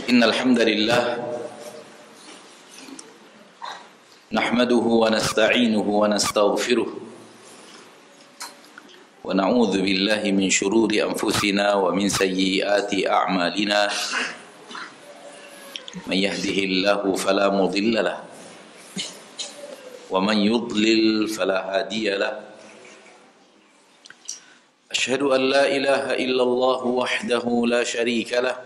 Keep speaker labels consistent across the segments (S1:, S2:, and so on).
S1: Innal hamdalillah nahmaduhu wa nasta'inuhu wa nastaghfiruh wa na'udzu billahi min shururi anfusina wa min sayyiati a'malina man yahdihillahu fala mudilla lahu wa man yudlil fala hadiya lahu ashhadu an la ilaha illallah wahdahu la sharika lahu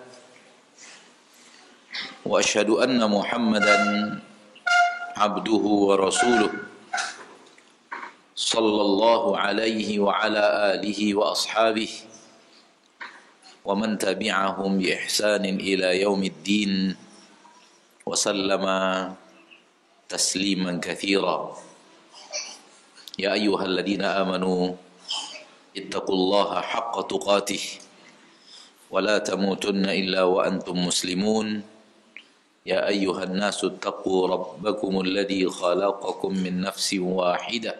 S1: wa ashhadu anna Muhammadan abduhu wa rasuluh sallallahu alaihi wa ala alihi wa ashabihi wa man tabi'ahum bi ihsanin ila yaumiddin wa sallama tasliman katsira. Ya ayyuhalladzina amanu ittaqullaha haqqa tuqatih wa la tamutunna illa wa antum muslimun. يا أيها الناس اتقوا ربكم الذي خلقكم من نفس واحدة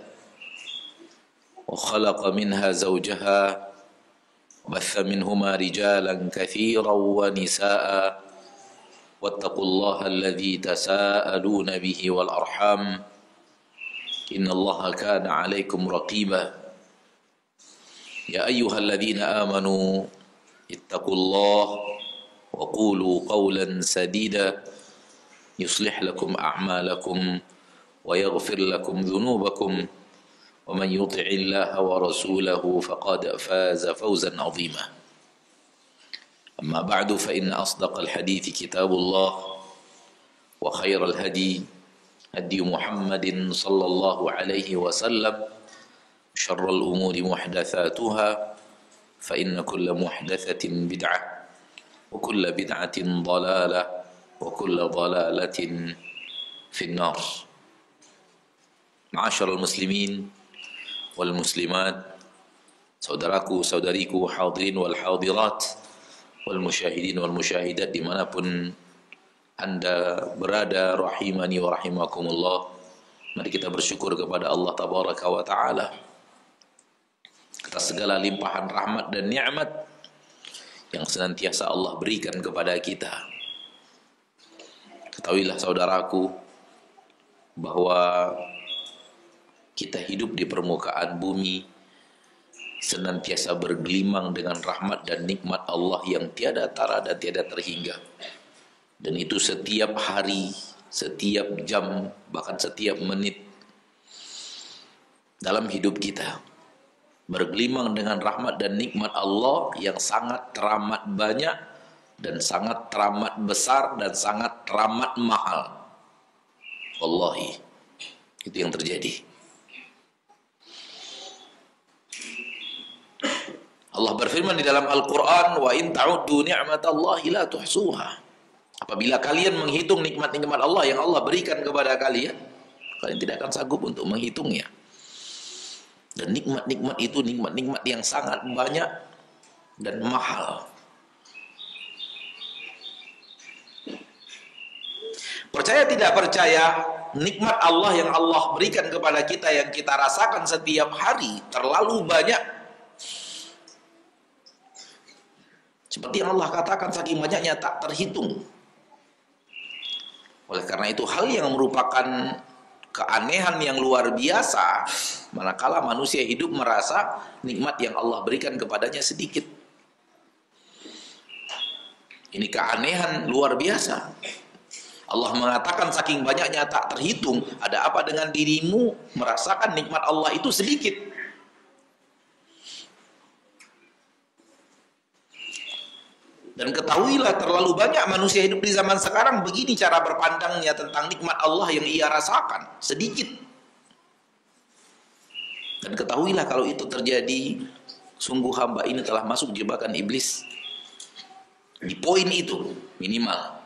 S1: وخلق منها زوجها وبث منهما رجالا كثيرا ونساء واتقوا الله الذي تساءلون به والأرحام إن الله كان عليكم رقيبا يا أيها الذين آمنوا اتقوا الله وقولوا قولا سديدا يصلح لكم أعمالكم ويغفر لكم ذنوبكم ومن يطع الله ورسوله فقد فاز فوزا عظيما. أما بعد فإن أصدق الحديث كتاب الله وخير الهدي هدي محمد صلى الله عليه وسلم شر الأمور محدثاتها فإن كل محدثة بدعة وكل بدعة ضلالة وكل ضلالة في النار. Ma'asyiral muslimin wal muslimat, saudaraku saudariku hadirin wal hadirat wal musyahidin wal musyahidat dimanapun anda berada, rahimani wa rahimakumullah. Mari kita bersyukur kepada Allah tabaraka wa ta'ala atas segala limpahan rahmat dan nikmat yang senantiasa Allah berikan kepada kita. Ketahuilah saudaraku bahwa kita hidup di permukaan bumi senantiasa bergelimang dengan rahmat dan nikmat Allah yang tiada tara dan tiada terhingga. Dan itu setiap hari, setiap jam, bahkan setiap menit dalam hidup kita bergelimang dengan rahmat dan nikmat Allah yang sangat teramat banyak dan sangat teramat besar dan sangat teramat mahal. Wallahi, itu yang terjadi. Allah berfirman di dalam Al-Quran, wa in ta'uddu ni'matallahi la tuhsuha. Apabila kalian menghitung nikmat-nikmat Allah yang Allah berikan kepada kalian, kalian tidak akan sanggup untuk menghitungnya. Dan nikmat-nikmat itu nikmat-nikmat yang sangat banyak dan mahal. Percaya tidak percaya, nikmat Allah yang Allah berikan kepada kita yang kita rasakan setiap hari terlalu banyak. Seperti yang Allah katakan, saking banyaknya tak terhitung. Oleh karena itu hal yang merupakan keanehan yang luar biasa manakala manusia hidup merasa nikmat yang Allah berikan kepadanya sedikit. Ini keanehan luar biasa. Allah mengatakan saking banyaknya tak terhitung. Ada apa dengan dirimu merasakan nikmat Allah itu sedikit? Dan ketahuilah terlalu banyak manusia hidup di zaman sekarang begini cara berpandangnya tentang nikmat Allah yang ia rasakan, sedikit. Dan ketahuilah kalau itu terjadi, sungguh hamba ini telah masuk jebakan iblis. Di poin itu minimal.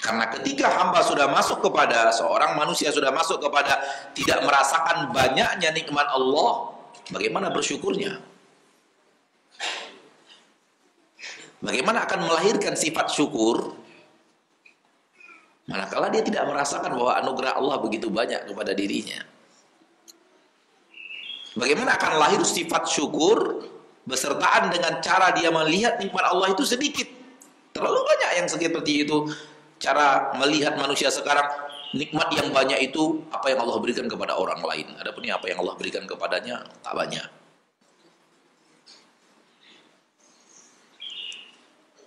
S1: Karena ketika hamba sudah masuk kepada seorang manusia, sudah masuk kepada tidak merasakan banyaknya nikmat Allah, bagaimana bersyukurnya? Bagaimana akan melahirkan sifat syukur manakala dia tidak merasakan bahwa anugerah Allah begitu banyak kepada dirinya? Bagaimana akan lahir sifat syukur bersertaan dengan cara dia melihat nikmat Allah itu sedikit. Terlalu banyak yang seperti itu. Cara melihat manusia sekarang, nikmat yang banyak itu apa yang Allah berikan kepada orang lain. Adapun apa yang Allah berikan kepadanya tak banyak.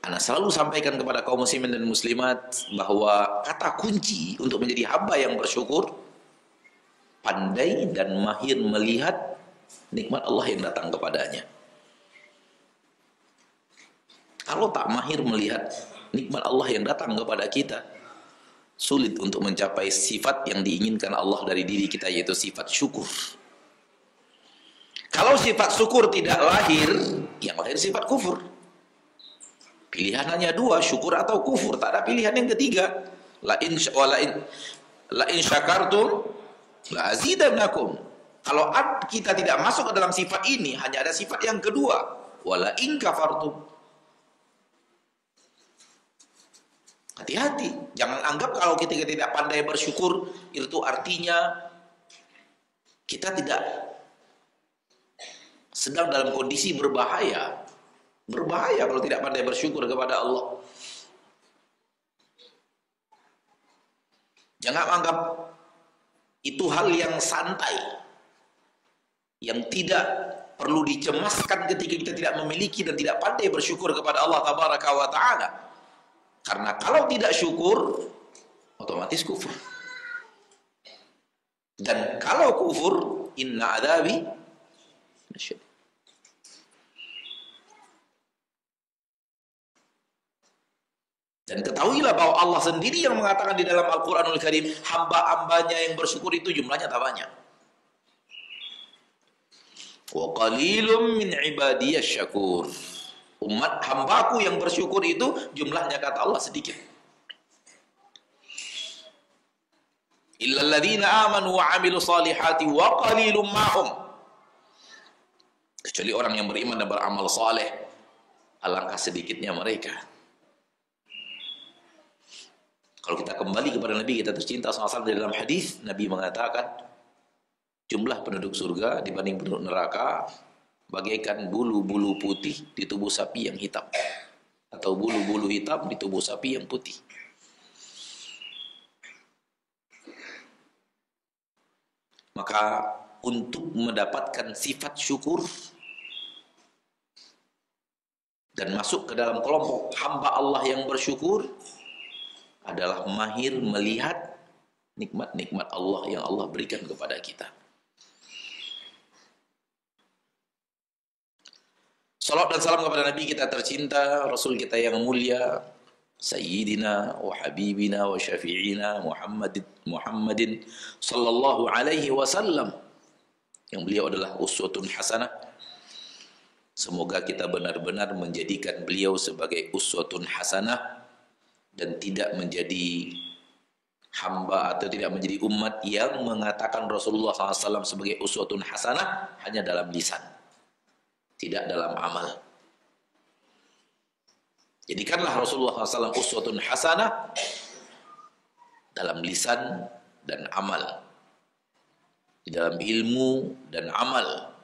S1: Ana selalu sampaikan kepada kaum muslimin dan muslimat bahwa kata kunci untuk menjadi hamba yang bersyukur, pandai dan mahir melihat nikmat Allah yang datang kepadanya. Kalau tak mahir melihat nikmat Allah yang datang kepada kita, sulit untuk mencapai sifat yang diinginkan Allah dari diri kita, yaitu sifat syukur. Kalau sifat syukur tidak lahir, yang lahir sifat kufur. Pilihan hanya dua, syukur atau kufur, tak ada pilihan yang ketiga. La in syakartum la azidannakum. Kalau kita tidak masuk ke dalam sifat ini, hanya ada sifat yang kedua, wala in kafartum. Hati-hati, jangan anggap kalau kita tidak pandai bersyukur itu artinya kita tidak sedang dalam kondisi berbahaya. Berbahaya kalau tidak pandai bersyukur kepada Allah. Jangan anggap itu hal yang santai, yang tidak perlu dicemaskan ketika kita tidak memiliki dan tidak pandai bersyukur kepada Allah Tabaraka wa Ta'ala. Karena kalau tidak syukur, otomatis kufur. Dan kalau kufur, inna adzabi lasyadid. Dan ketahuilah bahwa Allah sendiri yang mengatakan di dalam Al-Quranul Karim, hamba-hambanya yang bersyukur itu jumlahnya tak banyak. Wa qalilum min ibadiyas syakur. Umat hambaku yang bersyukur itu jumlahnya kata Allah sedikit. Illal ladzina amanu wa 'amilus salihati wa qalilum ma'hum. Kecuali orang yang beriman dan beramal saleh, alangkah sedikitnya mereka. Kalau kita kembali kepada Nabi kita tercinta SAW, di dalam hadis Nabi mengatakan jumlah penduduk surga dibanding penduduk neraka bagaikan bulu-bulu putih di tubuh sapi yang hitam, atau bulu-bulu hitam di tubuh sapi yang putih. Maka untuk mendapatkan sifat syukur dan masuk ke dalam kelompok hamba Allah yang bersyukur adalah mahir melihat nikmat-nikmat Allah yang Allah berikan kepada kita. Salawat dan salam kepada Nabi kita tercinta, Rasul kita yang mulia, Sayyidina wa Habibina wa Syafi'ina Muhammadin sallallahu alaihi wasallam, yang beliau adalah uswatun hasanah. Semoga kita benar-benar menjadikan beliau sebagai uswatun hasanah dan tidak menjadi hamba atau tidak menjadi umat yang mengatakan Rasulullah SAW sebagai uswatun hasanah hanya dalam lisan, tidak dalam amal. Jadikanlah Rasulullah SAW uswatun hasanah dalam lisan dan amal, di dalam ilmu dan amal.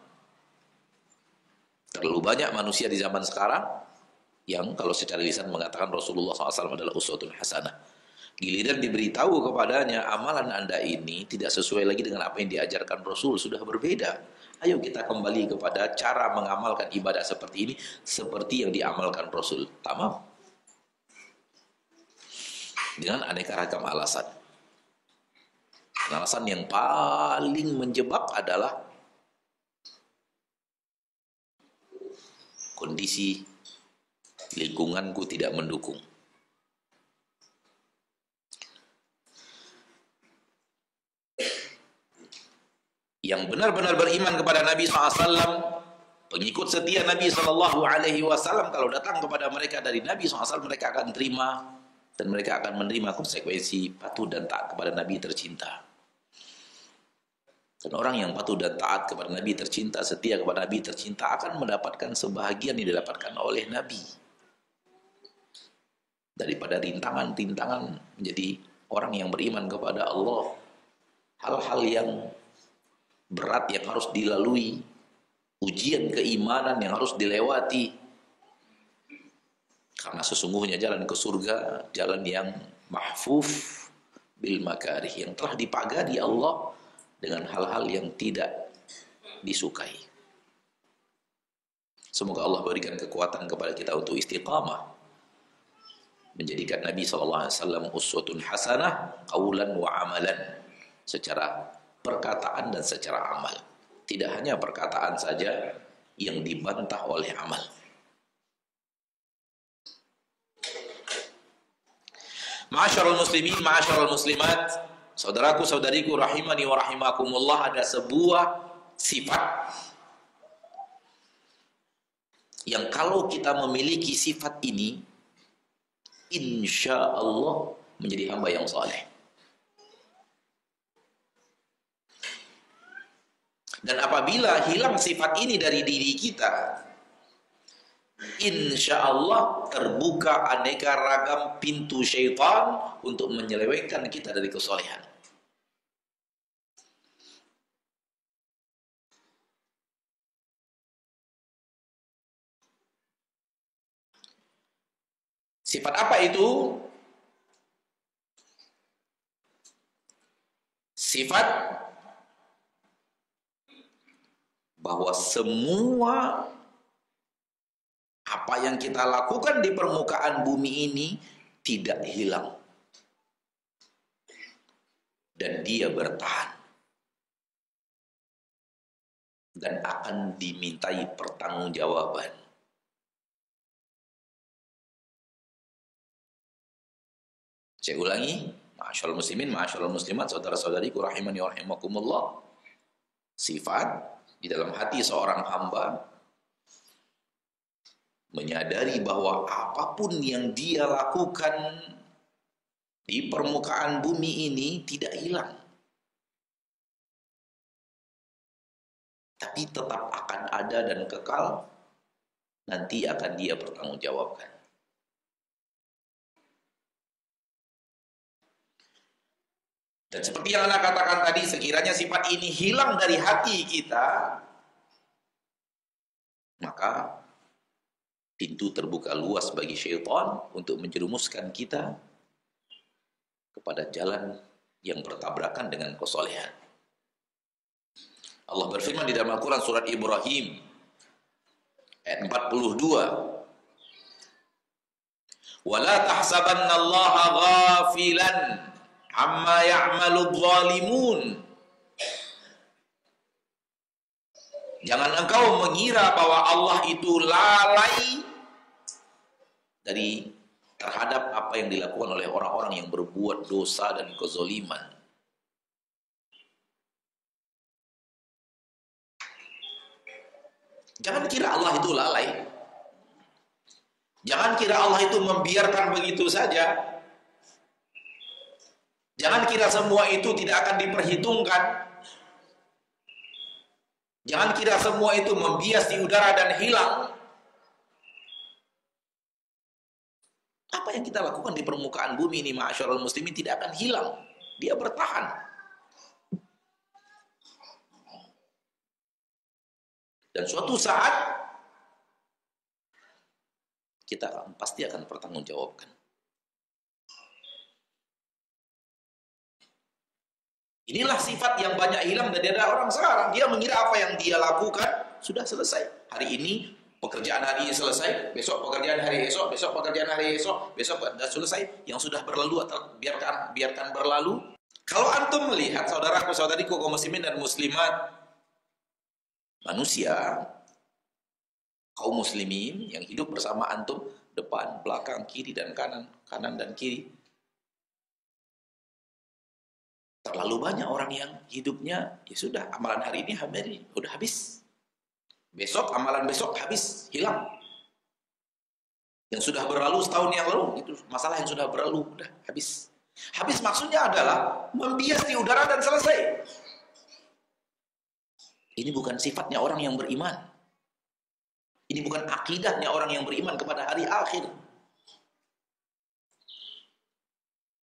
S1: Terlalu banyak manusia di zaman sekarang yang kalau secara lisan mengatakan Rasulullah SAW adalah uswatun hasanah, giliran diberitahu kepadanya amalan anda ini tidak sesuai lagi dengan apa yang diajarkan Rasul, sudah berbeda. Ayo kita kembali kepada cara mengamalkan ibadah seperti ini, seperti yang diamalkan Rasul. Tak mau. Dengan aneka ragam alasan. Alasan yang paling menjebak adalah kondisi lingkunganku tidak mendukung. Yang benar-benar beriman kepada Nabi SAW, pengikut setia Nabi SAW, kalau datang kepada mereka dari Nabi SAW, mereka akan terima dan mereka akan menerima konsekuensi patuh dan taat kepada Nabi tercinta. Dan orang yang patuh dan taat kepada Nabi tercinta, setia kepada Nabi tercinta, akan mendapatkan sebahagian yang didapatkan oleh Nabi. Daripada rintangan-rintangan menjadi orang yang beriman kepada Allah, hal-hal yang berat yang harus dilalui, ujian keimanan yang harus dilewati. Karena sesungguhnya jalan ke surga, jalan yang mahfuf bil makarih, yang telah dipagari Allah dengan hal-hal yang tidak disukai. Semoga Allah berikan kekuatan kepada kita untuk istiqamah, menjadikan Nabi SAW uswatun hasanah qaulan wa amalan, secara perkataan dan secara amal. Tidak hanya perkataan saja yang dibantah oleh amal. Ma'asyiral muslimin, ma'asyiral muslimat, saudaraku saudariku rahimani wa rahimakumullah, ada sebuah sifat yang kalau kita memiliki sifat ini, insya Allah menjadi hamba yang saleh. Dan apabila hilang sifat ini dari diri kita, insya Allah terbuka aneka ragam pintu syaitan untuk menyelewengkan kita dari kesolehan. Sifat apa itu? Sifat bahwa semua apa yang kita lakukan di permukaan bumi ini tidak hilang. Dan dia bertahan. Dan akan dimintai pertanggungjawaban. Saya ulangi, ma'asyiral muslimin, ma'asyiral muslimat, saudara-saudariku rahimani wa rahimakumullah. Sifat di dalam hati seorang hamba menyadari bahwa apapun yang dia lakukan di permukaan bumi ini tidak hilang, tapi tetap akan ada dan kekal, nanti akan dia pertanggungjawabkan. Dan seperti yang Anda katakan tadi, sekiranya sifat ini hilang dari hati kita, maka pintu terbuka luas bagi syaitan untuk menjerumuskan kita kepada jalan yang bertabrakan dengan kesolehan. Allah berfirman di dalam Al-Quran surat Ibrahim ayat 42, وَلَا تَحْسَبَنَّ اللَّهَ غَافِلًا عَمَّا يَعْمَلُ الظَّالِمُونَ. Jangan engkau mengira bahwa Allah itu lalai dari terhadap apa yang dilakukan oleh orang-orang yang berbuat dosa dan kezaliman. Jangan kira Allah itu lalai. Jangan kira Allah itu membiarkan begitu saja. Jangan kira semua itu tidak akan diperhitungkan. Jangan kira semua itu membias di udara dan hilang. Apa yang kita lakukan di permukaan bumi ini, ma'asyiral muslimin, tidak akan hilang. Dia bertahan. Dan suatu saat kita pasti akan pertanggungjawabkan. Inilah sifat yang banyak hilang dari orang sekarang. Dia mengira apa yang dia lakukan sudah selesai. Hari ini pekerjaan hari ini selesai, besok pekerjaan hari esok, besok pekerjaan hari esok, besok sudah selesai. Yang sudah berlalu biarkan berlalu. Kalau antum melihat saudaraku saudariku kaum muslimin dan muslimat, manusia kaum muslimin yang hidup bersama antum, depan, belakang, kiri dan kanan, kanan dan kiri, terlalu banyak orang yang hidupnya ya sudah, amalan hari ini udah habis. Besok amalan besok habis, hilang. Yang sudah berlalu setahun yang lalu, itu masalah yang sudah berlalu, udah habis. Habis maksudnya adalah membias di udara dan selesai. Ini bukan sifatnya orang yang beriman. Ini bukan akidahnya orang yang beriman kepada hari akhir.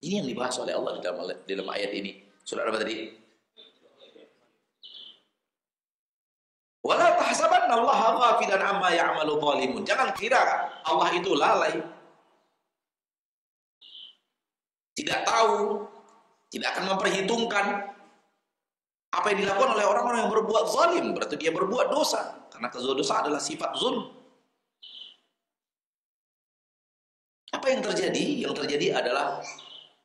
S1: Ini yang dibahas oleh Allah di dalam ayat ini. Surat apa tadi? Wala tahsabanna Allah ghafilan amma ya'malu zalimun. Jangan kira Allah itu lalai, tidak tahu, tidak akan memperhitungkan apa yang dilakukan oleh orang-orang yang berbuat zalim. Berarti dia berbuat dosa, karena dosa adalah sifat zulm. Apa yang terjadi? Yang terjadi adalah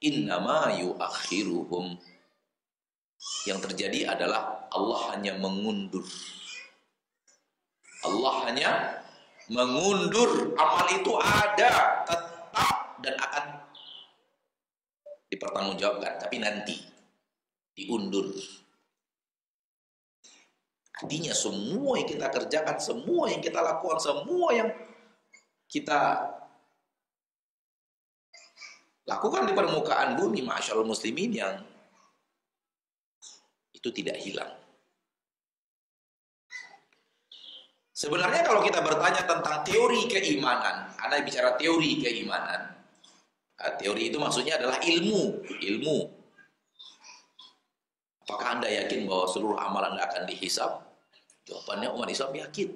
S1: innama yuakhiruhum. Yang terjadi adalah Allah hanya mengundur. Allah hanya mengundur. Amal itu ada, tetap, dan akan dipertanggungjawabkan, tapi nanti diundur. Artinya semua yang kita kerjakan, semua yang kita lakukan, semua yang kita lakukan di permukaan bumi, ma'asyarul muslimin, yang itu tidak hilang. Sebenarnya kalau kita bertanya tentang teori keimanan, Anda bicara teori keimanan, teori itu maksudnya adalah ilmu. Apakah Anda yakin bahwa seluruh amal Anda akan dihisab? Jawabannya umat Islam yakin.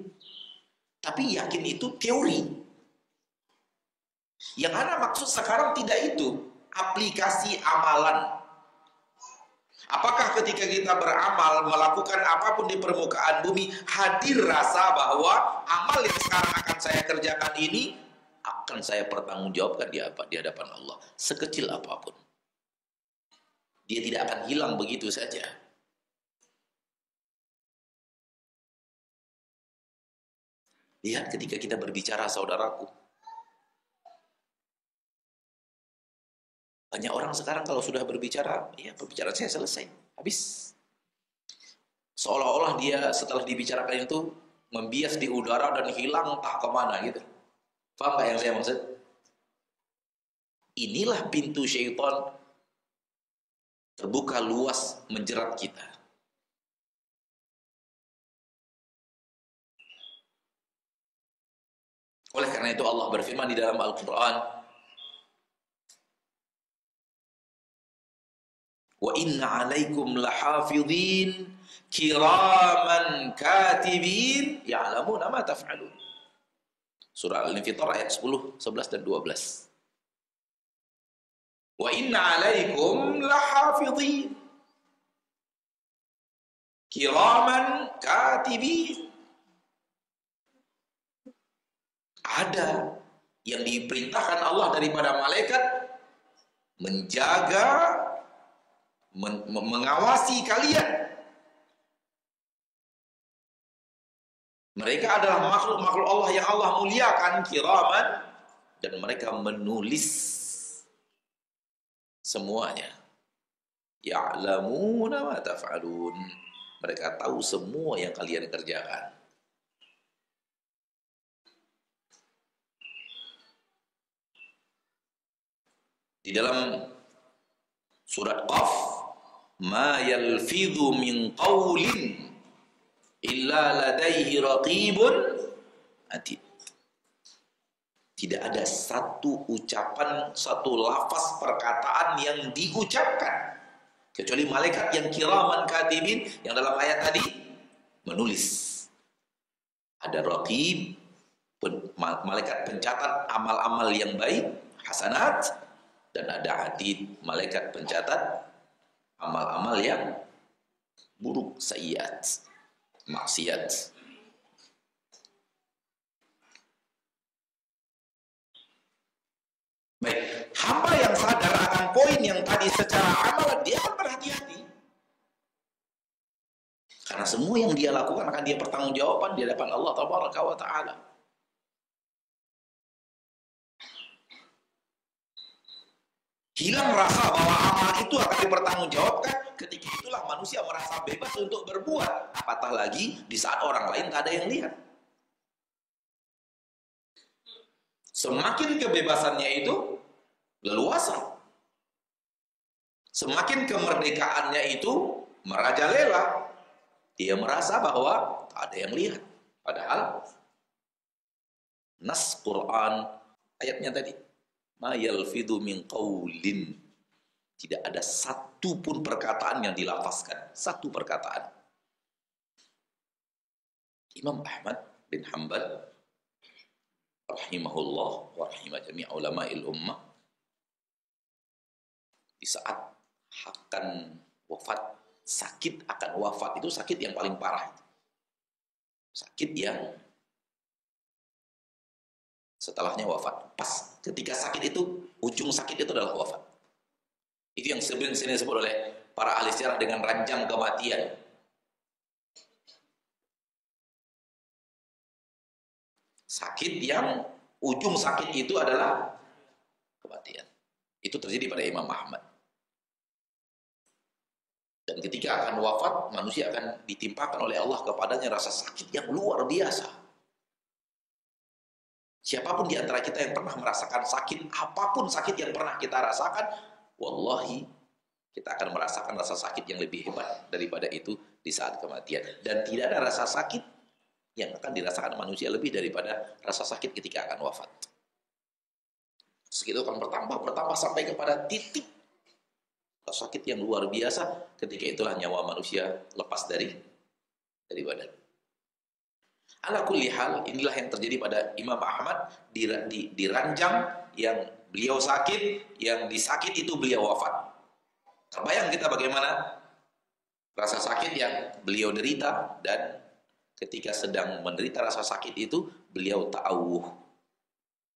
S1: Tapi yakin itu teori. Yang Anda maksud sekarang tidak itu, aplikasi amalan. Apakah ketika kita beramal, melakukan apapun di permukaan bumi, hadir rasa bahwa amal yang sekarang akan saya kerjakan ini akan saya pertanggungjawabkan di hadapan Allah, sekecil apapun. Dia tidak akan hilang begitu saja. Lihat ketika kita berbicara, saudaraku. Banyak orang sekarang kalau sudah berbicara, ya pembicaraan saya selesai, habis. Seolah-olah dia setelah dibicarakan itu membias di udara dan hilang entah kemana gitu. Paham gak yang saya maksud? Inilah pintu syaitan terbuka luas menjerat kita. Oleh karena itu Allah berfirman di dalam Al-Quran, wa inna alaikum lahafidhin kiraman katibin ya'lamuna ma taf'alun. Surah Al-Infitar ayat 10, 11 dan 12. Wa inna alaikum lahafidhin kiraman katibin. Ada yang diperintahkan Allah daripada malaikat menjaga, mengawasi kalian. Mereka adalah makhluk-makhluk Allah yang Allah muliakan, kiraman, dan mereka menulis semuanya. Ya'lamuna ma taf'alun. Mereka tahu semua yang kalian kerjakan. Di dalam surat Qaf, ma yalfidhu min qawlin illa ladaihi raqibun atid. Tidak ada satu ucapan, satu lafaz perkataan yang diucapkan kecuali malaikat yang kiraman katibin yang dalam ayat tadi menulis. Ada raqib, malaikat pencatat amal-amal yang baik, hasanat, dan ada atid, malaikat pencatat amal-amal yang buruk, sayyiat, maksiat. Baik, hamba yang sadar akan poin yang tadi secara amalan, dia akan berhati-hati. Karena semua yang dia lakukan akan dia pertanggungjawaban di hadapan Allah Tabaraka wa Ta'ala. Hilang rasa bahwa amal itu akan dipertanggungjawabkan, ketika itulah manusia merasa bebas untuk berbuat. Apatah lagi di saat orang lain tak ada yang lihat. Semakin kebebasannya itu leluasa, semakin kemerdekaannya itu merajalela. Dia merasa bahwa tak ada yang lihat. Padahal nas Quran ayatnya tadi, ma yalfidhu min qawlin, tidak ada satu pun perkataan yang dilafazkan, satu perkataan. Imam Ahmad bin Hanbal rahimahullah wa rahimah jami' ulama'il ummah, di saat akan wafat, sakit akan wafat, itu sakit yang paling parah, sakit yang setelahnya wafat. Pas ketika sakit itu, ujung sakit itu adalah wafat. Itu yang sering disebut oleh para ahli sejarah dengan ranjang kematian. Sakit yang ujung sakit itu adalah kematian. Itu terjadi pada Imam Ahmad. Dan ketika akan wafat, manusia akan ditimpakan oleh Allah kepadanya rasa sakit yang luar biasa. Siapapun di antara kita yang pernah merasakan sakit, apapun sakit yang pernah kita rasakan, wallahi kita akan merasakan rasa sakit yang lebih hebat daripada itu di saat kematian. Dan tidak ada rasa sakit yang akan dirasakan manusia lebih daripada rasa sakit ketika akan wafat. Segitu akan bertambah sampai kepada titik rasa sakit yang luar biasa. Ketika itulah nyawa manusia lepas dari badan. Ala kulli hal, inilah yang terjadi pada Imam Ahmad di ranjang yang beliau sakit, yang disakit itu beliau wafat. Terbayang kita bagaimana rasa sakit yang beliau derita, dan ketika sedang menderita rasa sakit itu beliau ta'awuh.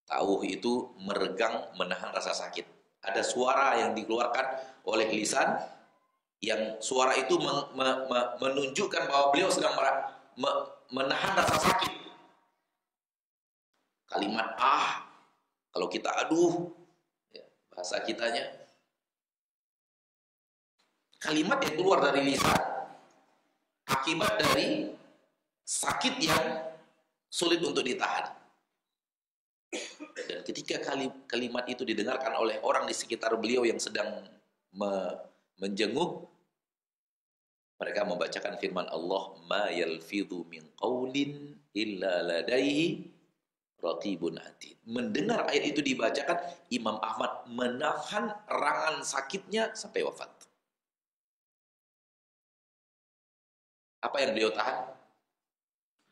S1: Ta'awuh itu meregang, menahan rasa sakit. Ada suara yang dikeluarkan oleh lisan, yang suara itu menunjukkan bahwa beliau sedang menahan rasa sakit. Kalimat kalau kita aduh, ya, bahasa kitanya, kalimat yang keluar dari lisan akibat dari sakit yang sulit untuk ditahan. Dan ketika kalimat itu didengarkan oleh orang di sekitar beliau yang sedang menjenguk, mereka membacakan firman Allah, ma yalfidhu min qaulin illa ladaihi raqibun atid. Mendengar ayat itu dibacakan, Imam Ahmad menahan erangan sakitnya sampai wafat. Apa yang beliau tahan?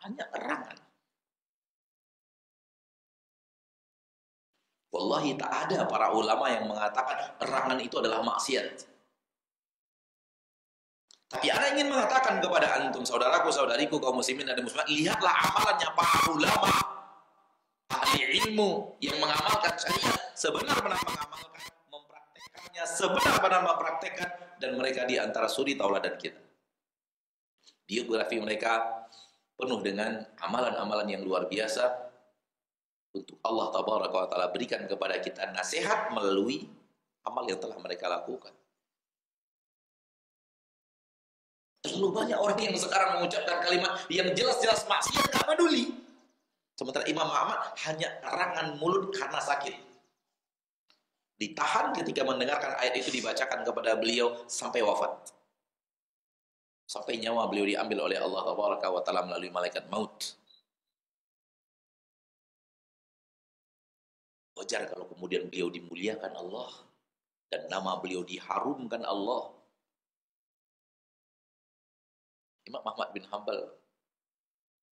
S1: Hanya erangan. Wallahi tak ada para ulama yang mengatakan erangan itu adalah maksiat. Tapi ana ingin mengatakan kepada antum, saudaraku, saudariku, kaum muslimin dan muslimat, lihatlah amalannya para ulama, ahli ilmu yang mengamalkan syariat sebenar-benar mengamalkan, mempraktekannya sebenar-benar mempraktekkan, dan mereka di antara suri tauladan kita. Biografi mereka penuh dengan amalan-amalan yang luar biasa untuk Allah Tabaraka wa Ta'ala berikan kepada kita nasihat melalui amal yang telah mereka lakukan. Terlalu banyak orang yang sekarang mengucapkan kalimat yang jelas-jelas maksiat, gak peduli. Sementara Imam Ahmad hanya erangan mulut karena sakit. Ditahan ketika mendengarkan ayat itu dibacakan kepada beliau sampai wafat. Sampai nyawa beliau diambil oleh Allah Tabaraka wa Ta'ala melalui malaikat maut. Wajar kalau kemudian beliau dimuliakan Allah dan nama beliau diharumkan Allah. Imam Ahmad bin Hanbal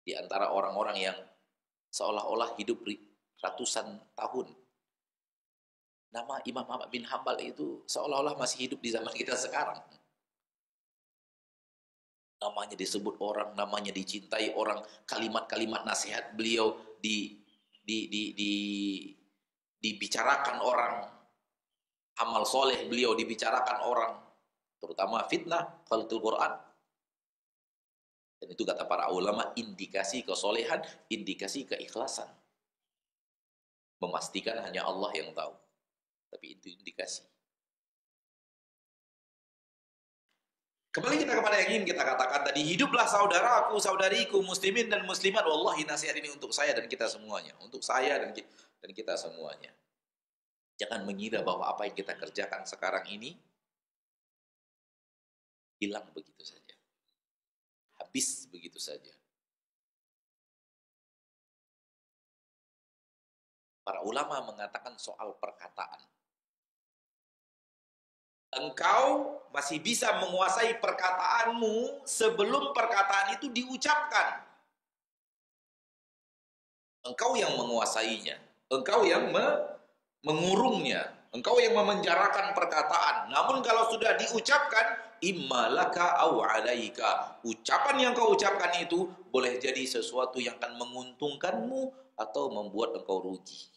S1: di antara orang-orang yang seolah-olah hidup ratusan tahun. Nama Imam Ahmad bin Hanbal itu seolah-olah masih hidup di zaman kita sekarang. Namanya disebut orang, namanya dicintai orang, kalimat-kalimat nasihat beliau dibicarakan orang, amal soleh beliau dibicarakan orang, terutama fitnah khalqul Quran. Dan itu kata para ulama indikasi kesolehan, indikasi keikhlasan. Memastikan hanya Allah yang tahu, tapi itu indikasi. Kembali kita kepada yang ingin kita katakan tadi, hiduplah saudaraku, saudariku, muslimin dan muslimat. Wallahi nasihat ini untuk saya dan kita semuanya, untuk saya dan kita semuanya. Jangan mengira bahwa apa yang kita kerjakan sekarang ini hilang begitu saja, habis begitu saja. Para ulama mengatakan soal perkataan. Engkau masih bisa menguasai perkataanmu sebelum perkataan itu diucapkan. Engkau yang menguasainya, engkau yang mengurungnya, engkau yang memenjarakan perkataan. Namun kalau sudah diucapkan, immalaka au alaika. Ucapan yang kau ucapkan itu boleh jadi sesuatu yang akan menguntungkanmu atau membuat engkau rugi.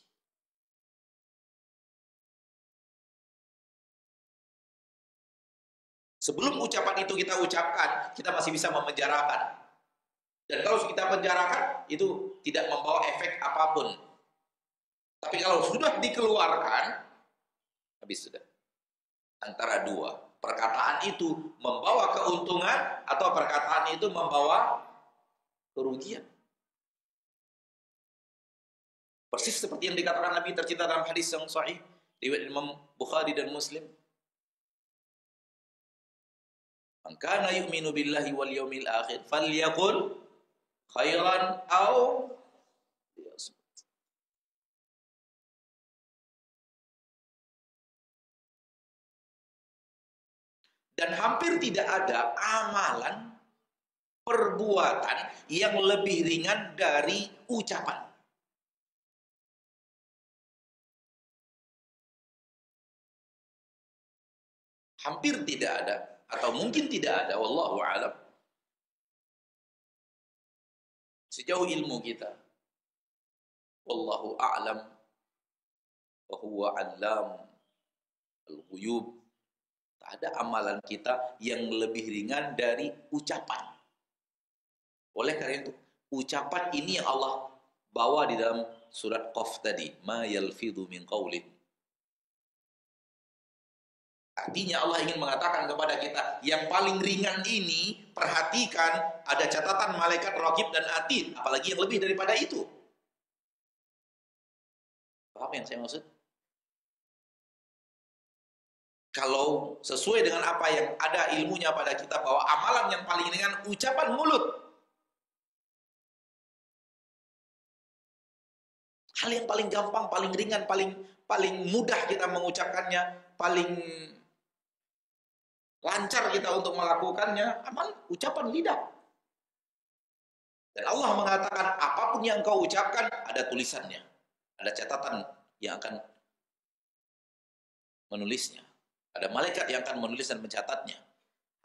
S1: Sebelum ucapan itu kita ucapkan, kita masih bisa memenjarakan. Dan kalau kita penjarakan, itu tidak membawa efek apapun. Tapi kalau sudah dikeluarkan, habis sudah. Antara dua. Perkataan itu membawa keuntungan atau perkataan itu membawa kerugian. Persis seperti yang dikatakan Nabi tercinta dalam hadis yang sahih riwayat Imam Bukhari dan Muslim. Man kana yu'minu billahi wal yawmil akhir falyaqul khairan aw liyasmut. Dan hampir tidak ada amalan perbuatan yang lebih ringan dari ucapan. Hampir tidak ada atau mungkin tidak ada, wallahu a'lam. Sejauh ilmu kita, wallahu a'lam wa huwa 'allam al-ghuyub. Tak ada amalan kita yang lebih ringan dari ucapan. Oleh karena itu, ucapan ini yang Allah bawa di dalam surat Qaf tadi, ma yalfidhu min qaulin. Artinya Allah ingin mengatakan kepada kita, yang paling ringan ini, perhatikan, ada catatan malaikat raqib dan atid, apalagi yang lebih daripada itu. Paham yang saya maksud? Kalau sesuai dengan apa yang ada ilmunya pada kita, bahwa amalan yang paling ringan ucapan mulut. Hal yang paling gampang, paling ringan, paling mudah kita mengucapkannya, paling lancar kita untuk melakukannya, amal ucapan lidah. Dan Allah mengatakan apapun yang kau ucapkan ada tulisannya, ada catatan yang akan menulisnya. Ada malaikat yang akan menulis dan mencatatnya.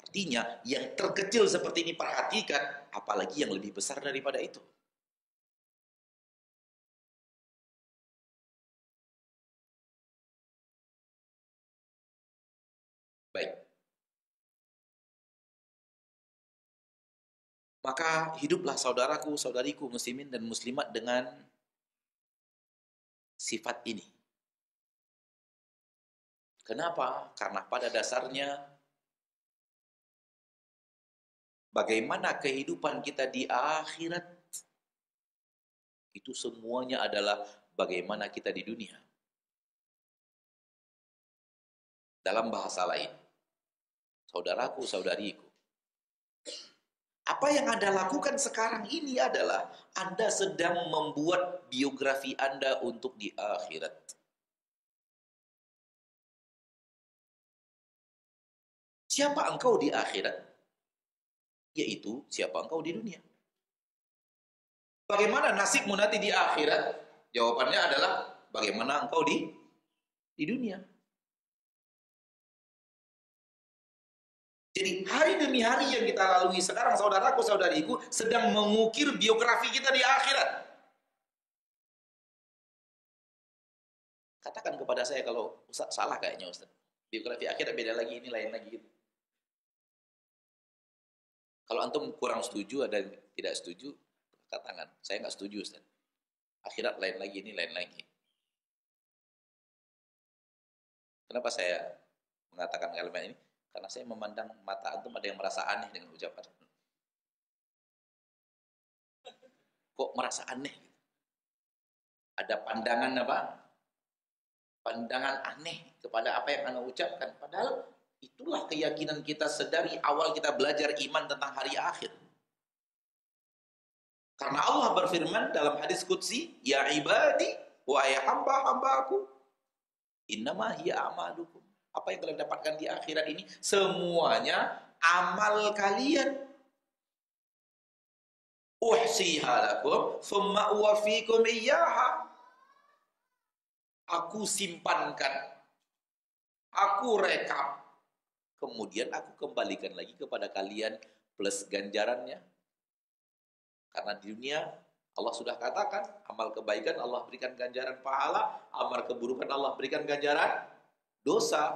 S1: Artinya, yang terkecil seperti ini perhatikan, apalagi yang lebih besar daripada itu. Baik. Maka hiduplah saudaraku, saudariku, muslimin dan muslimat dengan sifat ini. Kenapa? Karena pada dasarnya bagaimana kehidupan kita di akhirat itu semuanya adalah bagaimana kita di dunia. Dalam bahasa lain, saudaraku, saudariku, apa yang Anda lakukan sekarang ini adalah Anda sedang membuat biografi Anda untuk di akhirat. Siapa engkau di akhirat? Yaitu siapa engkau di dunia. Bagaimana nasibmu nanti di akhirat? Jawabannya adalah bagaimana engkau di dunia. Jadi hari demi hari yang kita lalui sekarang, saudaraku, saudariku, sedang mengukir biografi kita di akhirat. Katakan kepada saya kalau Ustaz salah kayaknya Ustaz. Biografi akhirat beda lagi, ini lain lagi gitu. Kalau antum kurang setuju, ada tidak setuju, katakan. Saya nggak setuju Ustaz. Akhirat lain lagi, ini lain lagi. Kenapa saya mengatakan kalimat ini? Karena saya memandang mata antum ada yang merasa aneh dengan ucapan. Kok merasa aneh? Ada pandangan apa? Pandangan aneh kepada apa yang Anda ucapkan. Padahal itulah keyakinan kita sedari awal kita belajar iman tentang hari akhir. Karena Allah berfirman dalam hadis qudsi, ya ibadi, wahai hamba-hambaku, innama hiya amalukum. Apa yang kalian dapatkan di akhirat ini semuanya amal kalian. uhsiha lakum thumma uwaffikum iyyaha. Aku simpankan, aku rekap, kemudian aku kembalikan lagi kepada kalian plus ganjarannya. Karena di dunia Allah sudah katakan, amal kebaikan Allah berikan ganjaran pahala, amal keburukan Allah berikan ganjaran dosa.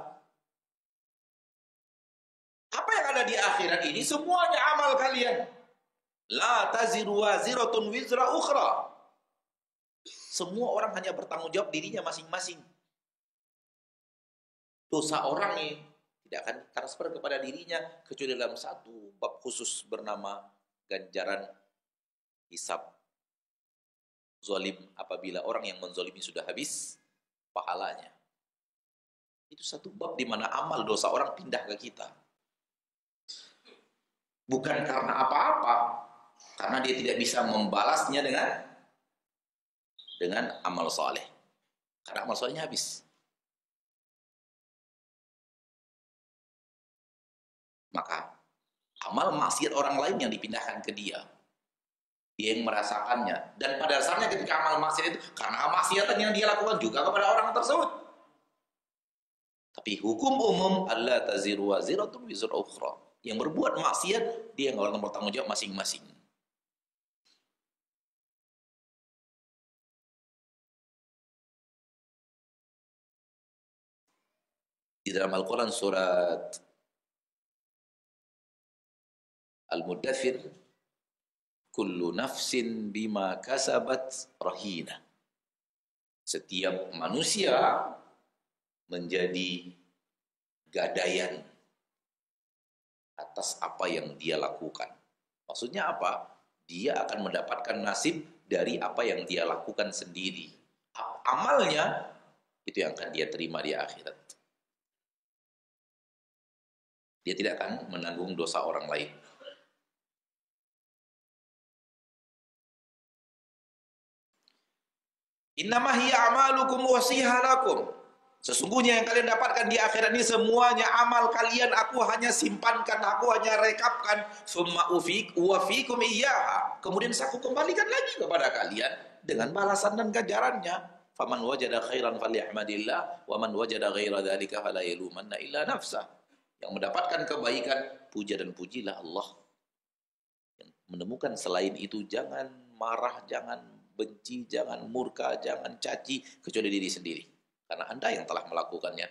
S1: Apa yang ada di akhirat ini semuanya amal kalian. La taziru waziratun wizra ukhra. Semua orang hanya bertanggung jawab dirinya masing-masing. Dosa orang ini tidak akan transfer kepada dirinya kecuali dalam satu bab khusus bernama ganjaran hisab zalim, apabila orang yang menzalimi sudah habis pahalanya. Itu satu bab di mana amal dosa orang pindah ke kita. Bukan karena apa-apa, karena dia tidak bisa membalasnya dengan amal soleh. Karena amal solehnya habis. Maka amal maksiat orang lain yang dipindahkan ke dia. Dia yang merasakannya. Dan pada dasarnya ketika amal maksiat itu, karena maksiatan yang dia lakukan juga kepada orang tersebut. Tapi hukum umum alla taziru waziratun wizra ukhra. Yang berbuat maksiat, dia yang akan bertanggung jawab masing-masing. Di dalam Al-Quran surat Al-Muddathir, kullu nafsin bima kasabat rahina. Setiap manusia menjadi gadaian atas apa yang dia lakukan. Maksudnya apa? Dia akan mendapatkan nasib dari apa yang dia lakukan sendiri. Amalnya itu yang akan dia terima di akhirat. Dia tidak akan menanggung dosa orang lain. Innama hiya amalukum wasiha lakum. Sesungguhnya yang kalian dapatkan di akhirat ini semuanya amal kalian, aku hanya simpankan, aku hanya rekapkan. Summa uwafikum iyyaha. Kemudian aku kembalikan lagi kepada kalian dengan balasan dan ganjarannya. Faman wajada khairan falyahmadillah wa man wajada ghaira dzalika fala yalumanna illa nafsah. Yang mendapatkan kebaikan, puja dan pujilah Allah. Yang menemukan selain itu, jangan marah, jangan benci, jangan murka, jangan caci, kecuali diri sendiri. Karena Anda yang telah melakukannya.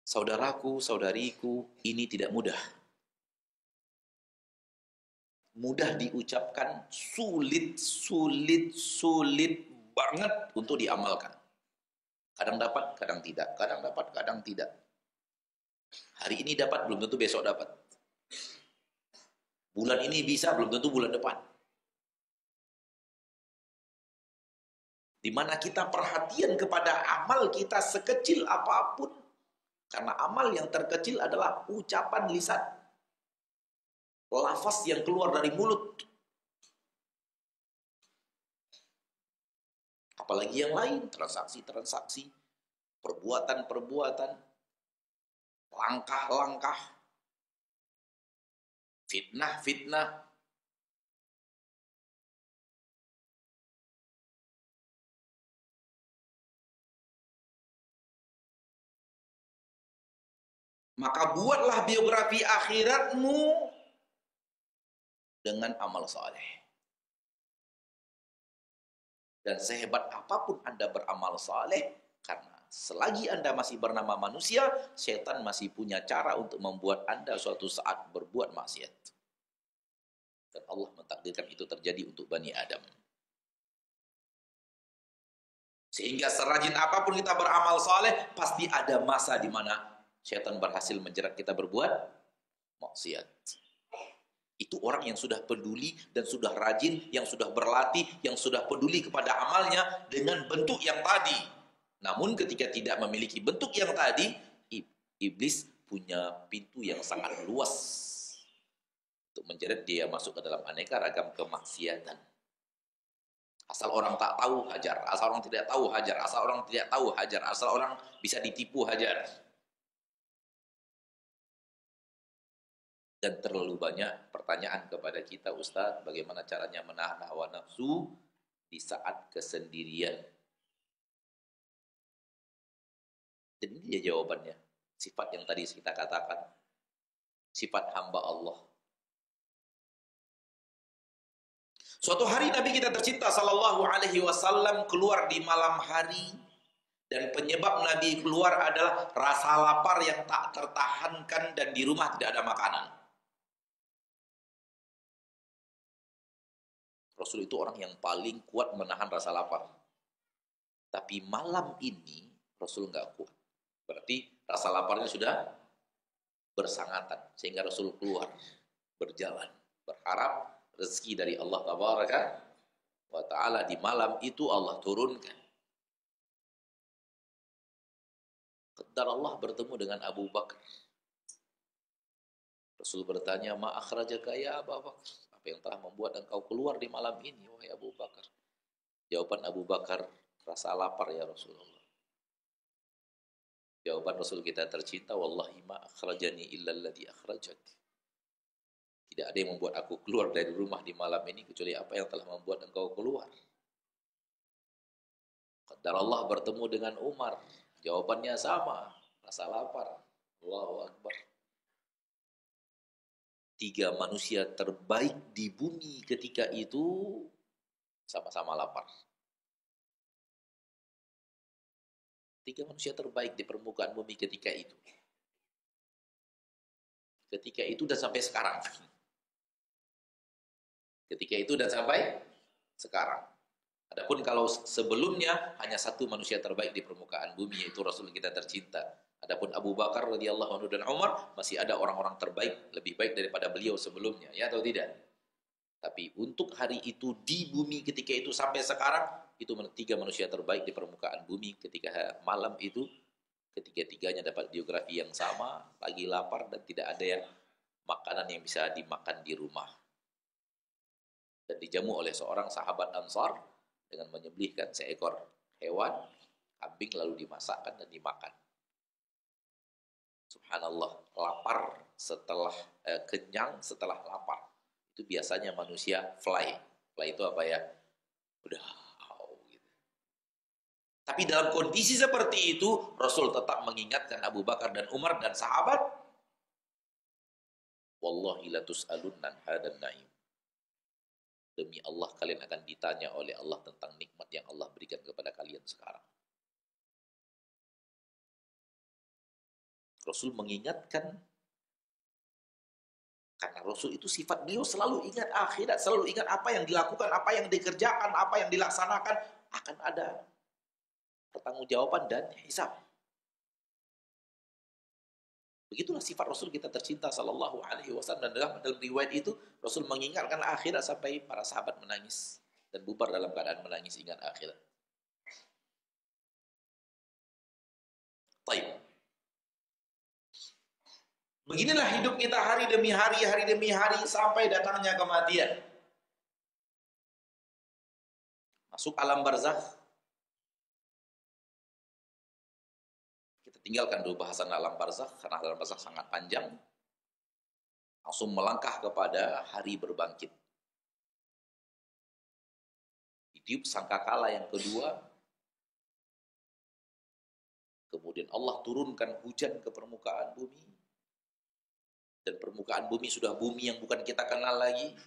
S1: Saudaraku, saudariku, ini tidak mudah. Mudah diucapkan, sulit banget untuk diamalkan. Kadang dapat, kadang tidak. Kadang dapat, kadang tidak. Hari ini dapat, belum tentu besok dapat. Bulan ini bisa, belum tentu bulan depan. Di mana kita perhatian kepada amal kita sekecil apapun. Karena amal yang terkecil adalah ucapan lisan. Lafaz yang keluar dari mulut. Apalagi yang lain, transaksi-transaksi, perbuatan-perbuatan, langkah-langkah, fitnah-fitnah. Maka buatlah biografi akhiratmu dengan amal saleh. Dan sehebat apapun Anda beramal saleh, karena selagi Anda masih bernama manusia, setan masih punya cara untuk membuat Anda suatu saat berbuat maksiat. Dan Allah mentakdirkan itu terjadi untuk Bani Adam. Sehingga serajin apapun kita beramal saleh, pasti ada masa di mana setan berhasil menjerat kita berbuat maksiat. Itu orang yang sudah peduli dan sudah rajin, yang sudah berlatih, yang sudah peduli kepada amalnya dengan bentuk yang tadi. Namun ketika tidak memiliki bentuk yang tadi, iblis punya pintu yang sangat luas untuk menjerat dia masuk ke dalam aneka ragam kemaksiatan. Asal orang tak tahu, hajar. Asal orang tidak tahu, hajar. Asal orang tidak tahu, hajar. Asal orang bisa ditipu, hajar. Dan terlalu banyak pertanyaan kepada kita, Ustaz, bagaimana caranya menahan hawa nafsu di saat kesendirian. Dan ini dia jawabannya. Sifat yang tadi kita katakan, sifat hamba Allah. Suatu hari Nabi kita tercinta sallallahu alaihi wasallam keluar di malam hari, dan penyebab Nabi keluar adalah rasa lapar yang tak tertahankan dan di rumah tidak ada makanan. Rasul itu orang yang paling kuat menahan rasa lapar. Tapi malam ini Rasul nggak kuat. Berarti rasa laparnya sudah bersangatan. Sehingga Rasul keluar, berjalan, berharap rezeki dari Allah Tabaraka wa Ta'ala. Di malam itu Allah turunkan. Qadar Allah bertemu dengan Abu Bakar. Rasul bertanya, ma akhrajaka ya Abu Bakar? Apa yang telah membuat engkau keluar di malam ini, wahai Abu Bakar? Jawaban Abu Bakar, rasa lapar ya Rasulullah. Jawaban Rasul kita tercinta, wallahi ma akhrajani illa alladhi akhrajak. Tidak ada yang membuat aku keluar dari rumah di malam ini kecuali apa yang telah membuat engkau keluar. Qadar Allah bertemu dengan Umar. Jawabannya sama, rasa lapar. Allahu Akbar. 3 manusia terbaik di bumi ketika itu sama-sama lapar. 3 manusia terbaik di permukaan bumi ketika itu. Ketika itu dan sampai sekarang. Ketika itu dan sampai sekarang. Adapun kalau sebelumnya hanya 1 manusia terbaik di permukaan bumi, yaitu Rasul kita tercinta. Adapun Abu Bakar radhiyallahu anhu dan Umar, masih ada orang-orang terbaik lebih baik daripada beliau sebelumnya, ya atau tidak? Tapi untuk hari itu di bumi ketika itu sampai sekarang, itu 3 manusia terbaik di permukaan bumi ketika malam itu, ketiga-tiganya dapat biografi yang sama, lagi lapar dan tidak ada yang makanan yang bisa dimakan di rumah. Dan dijamu oleh seorang sahabat Ansar dengan menyembelihkan seekor hewan kambing lalu dimasakkan dan dimakan. Subhanallah, lapar setelah kenyang setelah lapar. Itu biasanya manusia fly. Fly itu apa ya? Udah gitu. Tapi dalam kondisi seperti itu, Rasul tetap mengingatkan Abu Bakar dan Umar dan sahabat, wallahi la tus'alunna hadan na'im. Demi Allah kalian akan ditanya oleh Allah tentang nikmat yang Allah berikan kepada kalian sekarang. Rasul mengingatkan, karena Rasul itu sifat beliau selalu ingat akhirat, selalu ingat apa yang dilakukan, apa yang dikerjakan, apa yang dilaksanakan, akan ada pertanggungjawaban dan hisab. Begitulah sifat Rasul kita tercinta sallallahu alaihi wasallam. Dan dalam riwayat itu Rasul mengingatkan akhirat sampai para sahabat menangis dan bubar dalam keadaan menangis ingat akhirat. Baik. Beginilah hidup kita hari demi hari sampai datangnya kematian. Masuk alam barzakh. Kita tinggalkan dulu bahasan alam barzakh karena alam barzakh sangat panjang. Langsung melangkah kepada hari berbangkit. Hidup sangkakala yang kedua. Kemudian Allah turunkan hujan ke permukaan bumi. Dan permukaan bumi sudah bumi yang bukan kita kenal lagi.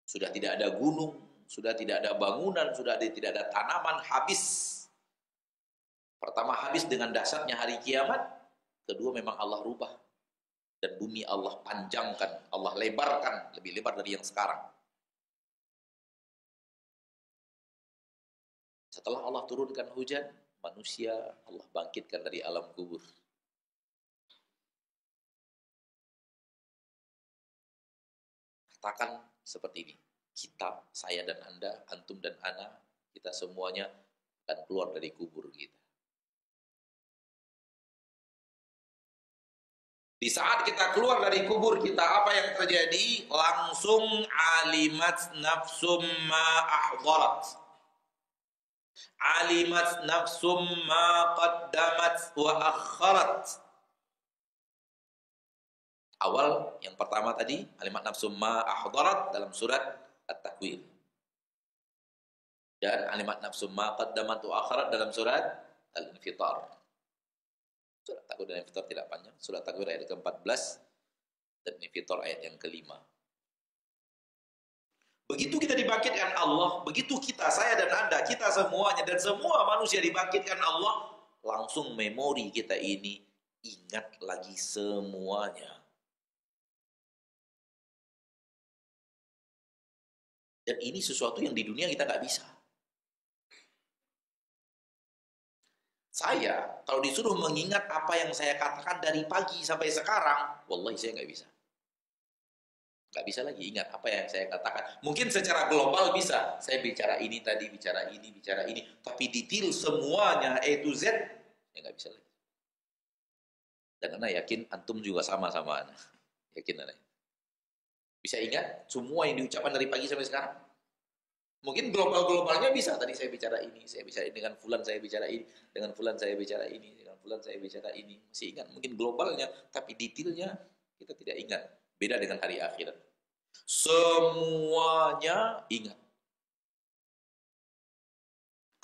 S1: Sudah tidak ada gunung, sudah tidak ada bangunan, sudah tidak ada tanaman, habis. Pertama habis dengan dahsyatnya hari kiamat. Kedua memang Allah rubah. Dan bumi Allah panjangkan, Allah lebarkan, lebih lebar dari yang sekarang. Setelah Allah turunkan hujan, manusia Allah bangkitkan dari alam kubur. Katakan seperti ini, kita, saya dan Anda, antum dan ana, kita semuanya akan keluar dari kubur kita. Di saat kita keluar dari kubur kita, apa yang terjadi? Langsung alimat nafsum ma ahdarat. Alimat nafsum ma qaddamat wa akharat. Awal yang pertama tadi, alimat nafsu ma ahdarat dalam surat At-Takwir. Dan alimat nafsu ma qaddamat wa akharat dalam surat Al-Infitar. Surat Takwir dan Infitar tidak panjang. Surat Takwir ayat ke-14 dan Infitar ayat yang ke-5. Begitu kita dibangkitkan Allah, begitu kita, saya dan Anda, kita semuanya dan semua manusia dibangkitkan Allah, langsung memori kita ini ingat lagi semuanya. Dan ini sesuatu yang di dunia kita nggak bisa. Saya, kalau disuruh mengingat apa yang saya katakan dari pagi sampai sekarang, wallahi saya nggak bisa. Nggak bisa lagi ingat apa yang saya katakan. Mungkin secara global bisa. Saya bicara ini tadi, bicara ini. Tapi detail semuanya, A to Z, ya nggak bisa lagi. Dan Anda yakin, antum juga sama-sama Anda. Yakin Anda. Bisa ingat semua yang diucapkan dari pagi sampai sekarang? Mungkin global-globalnya bisa. Tadi saya bicara ini dengan fulan saya bicara ini, dengan fulan saya bicara ini, dengan fulan saya bicara ini. Masih ingat mungkin globalnya, tapi detailnya kita tidak ingat. Beda dengan hari akhirat. Semuanya ingat.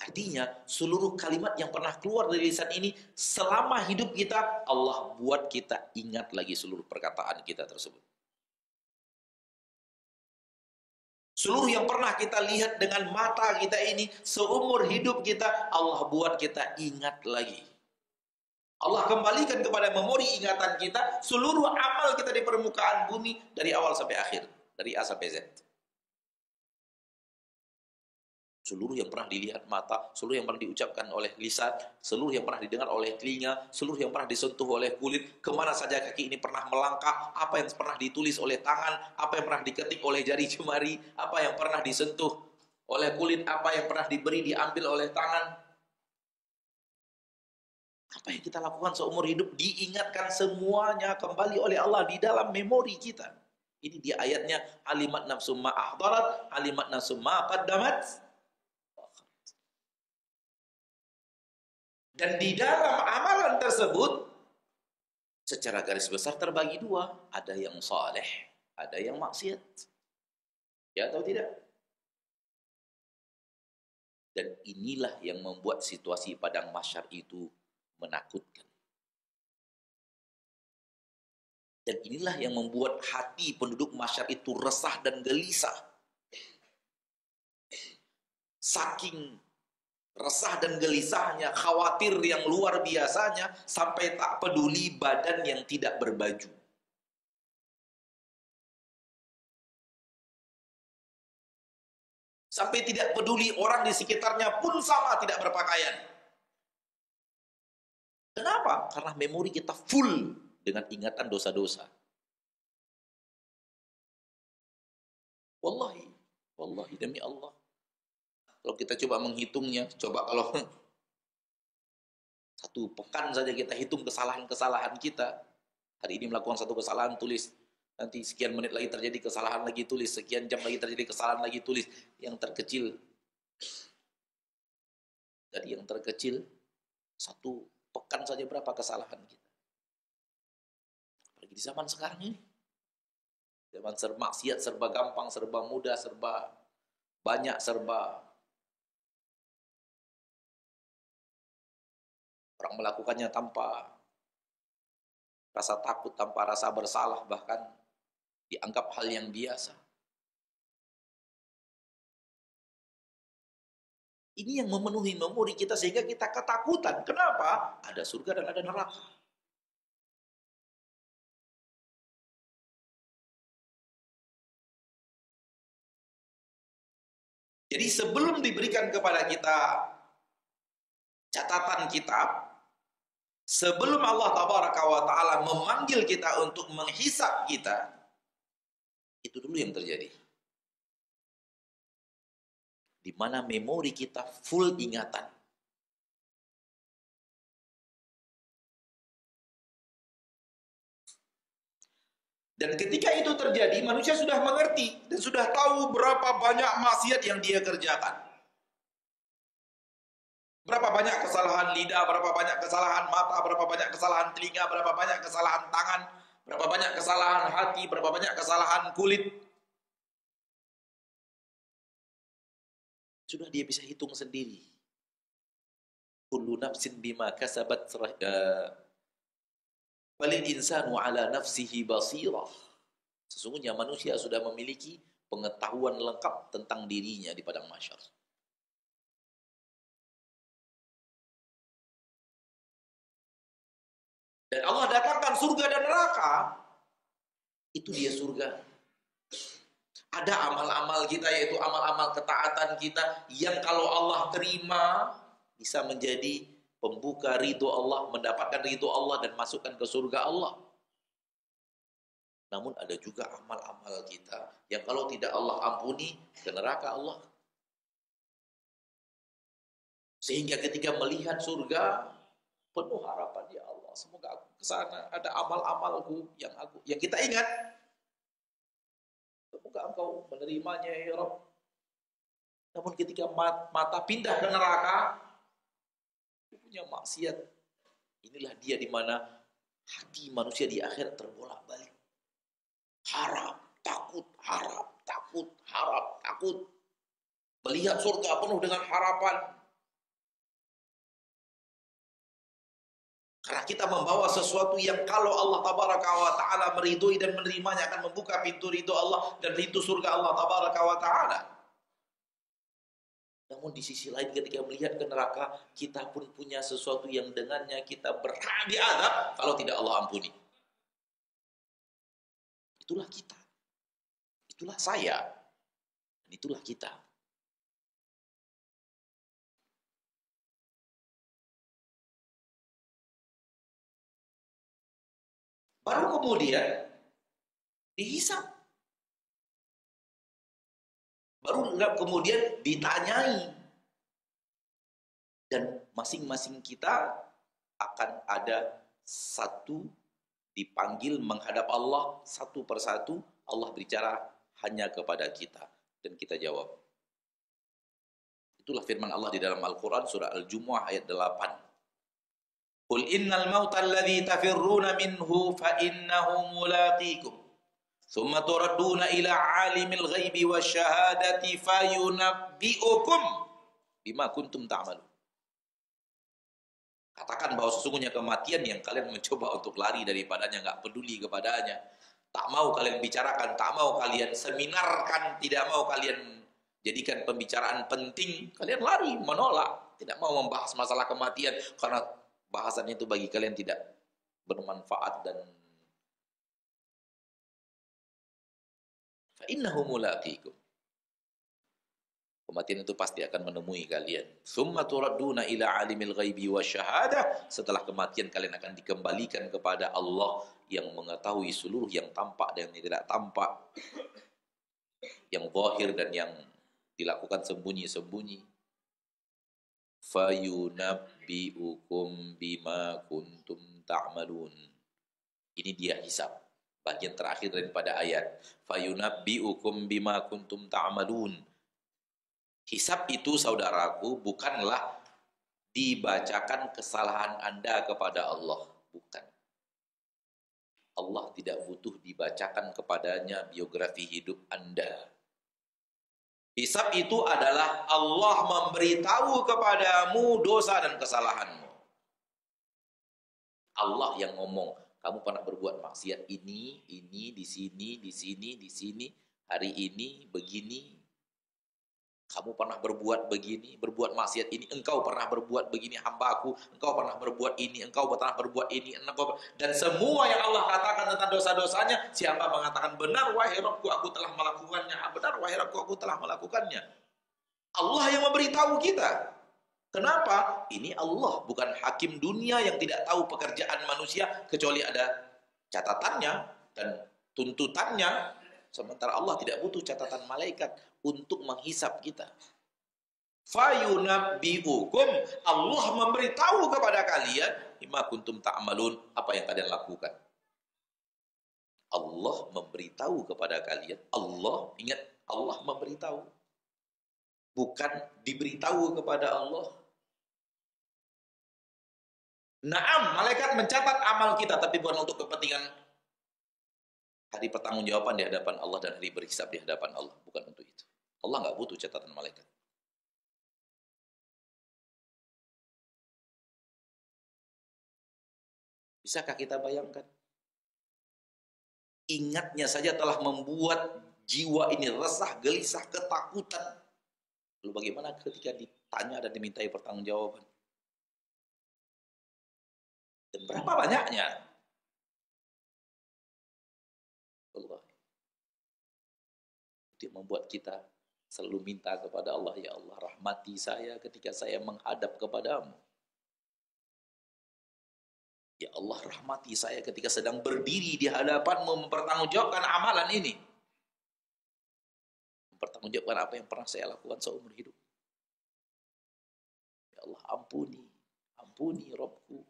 S1: Artinya, seluruh kalimat yang pernah keluar dari lisan ini, selama hidup kita, Allah buat kita ingat lagi seluruh perkataan kita tersebut. Seluruh yang pernah kita lihat dengan mata kita ini, seumur hidup kita, Allah buat kita ingat lagi. Allah kembalikan kepada memori ingatan kita seluruh amal kita di permukaan bumi dari awal sampai akhir, dari A sampai Z. Seluruh yang pernah dilihat mata, seluruh yang pernah diucapkan oleh lisan, seluruh yang pernah didengar oleh telinga, seluruh yang pernah disentuh oleh kulit, kemana saja kaki ini pernah melangkah, apa yang pernah ditulis oleh tangan, apa yang pernah diketik oleh jari jemari, apa yang pernah disentuh oleh kulit, apa yang pernah diberi, diambil oleh tangan. Apa yang kita lakukan seumur hidup diingatkan semuanya kembali oleh Allah di dalam memori kita. Ini dia ayatnya, alimat nafsu ma ahdarat, alimat nafsu ma qaddamat. Dan di dalam amalan tersebut, secara garis besar terbagi dua. Ada yang saleh, ada yang maksiat. Ya atau tidak? Dan inilah yang membuat situasi padang mahsyar itu menakutkan. Dan inilah yang membuat hati penduduk mahsyar itu resah dan gelisah. Saking resah dan gelisahnya, khawatir yang luar biasanya, sampai tak peduli badan yang tidak berbaju. Sampai tidak peduli orang di sekitarnya pun sama tidak berpakaian. Kenapa? Karena memori kita full dengan ingatan dosa-dosa. Wallahi demi Allah. Kalau kita coba menghitungnya, coba kalau satu pekan saja kita hitung kesalahan-kesalahan kita. Hari ini melakukan satu kesalahan, tulis. Nanti sekian menit lagi terjadi kesalahan lagi, tulis. Sekian jam lagi terjadi kesalahan lagi, tulis. Yang terkecil. Dari yang terkecil, satu pekan saja berapa kesalahan kita. Apalagi di zaman sekarang ini. Zaman maksiat serba gampang, serba mudah, serba banyak, serba orang melakukannya tanpa rasa takut, tanpa rasa bersalah, bahkan dianggap hal yang biasa. Ini yang memenuhi memori kita sehingga kita ketakutan. Kenapa? Ada surga dan ada neraka. Jadi sebelum diberikan kepada kita catatan kitab, sebelum Allah Tabaraka wa Ta'ala memanggil kita untuk menghisap kita, itu dulu yang terjadi. Di mana memori kita full ingatan. Dan ketika itu terjadi, manusia sudah mengerti dan sudah tahu berapa banyak maksiat yang dia kerjakan. Berapa banyak kesalahan lidah, berapa banyak kesalahan mata, berapa banyak kesalahan telinga, berapa banyak kesalahan tangan, berapa banyak kesalahan hati, berapa banyak kesalahan kulit. Sudah dia bisa hitung sendiri. Kullu nafsin bima kasabat walil insanu ala nafsihi basirah. Sesungguhnya manusia sudah memiliki pengetahuan lengkap tentang dirinya di padang mahsyar. Dan Allah datangkan surga dan neraka. Itu dia surga. Ada amal-amal kita, yaitu amal-amal ketaatan kita, yang kalau Allah terima, bisa menjadi pembuka ridho Allah, mendapatkan ridho Allah dan masukkan ke surga Allah. Namun ada juga amal-amal kita yang kalau tidak Allah ampuni, ke neraka Allah. Sehingga ketika melihat surga, penuh harapan, ya Allah, semoga aku ke sana, ada amal-amalku yang kita ingat. Semoga engkau menerimanya, ya Rabb. Namun ketika mata pindah ke neraka, punya maksiat. Inilah dia di mana hati manusia di akhirat terbolak-balik. Harap, takut, harap, takut, harap, takut. Melihat surga penuh dengan harapan. Karena kita membawa sesuatu yang kalau Allah tabaraka wa ta'ala meridhoi dan menerimanya akan membuka pintu ridho Allah dan pintu surga Allah tabaraka wa ta'ala. Namun di sisi lain ketika melihat ke neraka, kita pun punya sesuatu yang dengannya kita berhak diazab kalau tidak Allah ampuni. Itulah kita. Itulah saya. Dan itulah kita. Baru kemudian dihisab. Baru kemudian ditanyai. Dan masing-masing kita akan ada satu dipanggil menghadap Allah satu persatu. Allah berbicara hanya kepada kita. Dan kita jawab. Itulah firman Allah di dalam Al-Quran surah Al-Jumu'ah ayat 8. Qul innal mauta alladhi tafirruna minhu fa innahu mulaqikum thumma turadduna ila alimil ghaibi wasyahadati fayunabbi'ukum bima kuntum ta'malun. Katakan bahwa sesungguhnya kematian yang kalian mencoba untuk lari daripadanya, enggak peduli kepadanya, tak mau kalian bicarakan, tak mau kalian seminarkan, tidak mau kalian jadikan pembicaraan penting, kalian lari, menolak, tidak mau membahas masalah kematian karena bahasan itu bagi kalian tidak bermanfaat dan fa innahu mulaqikum. Kematian itu pasti akan menemui kalian. Tsumma turadduna ila alimil ghaibi wasyahadah. Setelah kematian kalian akan dikembalikan kepada Allah yang mengetahui seluruh yang tampak dan yang tidak tampak, yang zahir dan yang dilakukan sembunyi-sembunyi. Fayunabbi'ukum bima kuntum ta'malun. Ini dia hisab. Bagian terakhir daripada ayat. Fayunabbi'ukum bima kuntum ta'malun. Hisab itu, saudaraku, bukanlah dibacakan kesalahan Anda kepada Allah. Bukan. Allah tidak butuh dibacakan kepadanya biografi hidup Anda. Hisab itu adalah Allah memberitahu kepadamu dosa dan kesalahanmu. Allah yang ngomong, kamu pernah berbuat maksiat ini, di sini, di sini, di sini, hari ini, begini. Kamu pernah berbuat begini, berbuat maksiat ini, engkau pernah berbuat begini, hambaku, engkau pernah berbuat ini, engkau pernah berbuat ini, dan semua yang Allah katakan tentang dosa-dosanya, siapa mengatakan benar, wahai Rabbku, aku telah melakukannya, benar, wahai Rabbku, aku telah melakukannya. Allah yang memberitahu kita. Kenapa? Ini Allah, bukan hakim dunia yang tidak tahu pekerjaan manusia, kecuali ada catatannya dan tuntutannya. Sementara Allah tidak butuh catatan malaikat untuk menghisap kita. Fayunabbi'ukum, Allah memberitahu kepada kalian bima kuntum ta'malun, apa yang kalian lakukan. Allah memberitahu kepada kalian. Allah, ingat, Allah memberitahu. Bukan diberitahu kepada Allah. Naam, malaikat mencatat amal kita, tapi bukan untuk kepentingan hari pertanggungjawaban di hadapan Allah dan hari berhisab di hadapan Allah, bukan untuk itu. Allah nggak butuh catatan malaikat. Bisakah kita bayangkan? Ingatnya saja telah membuat jiwa ini resah, gelisah, ketakutan. Lalu bagaimana ketika ditanya dan dimintai pertanggungjawaban? Dan berapa banyaknya? Allah. Itu membuat kita selalu minta kepada Allah, ya Allah, rahmati saya ketika saya menghadap kepadamu. Ya Allah, rahmati saya ketika sedang berdiri di hadapanmu mempertanggungjawabkan amalan ini. Mempertanggungjawabkan apa yang pernah saya lakukan seumur hidup. Ya Allah, ampuni, ampuni Rabbku.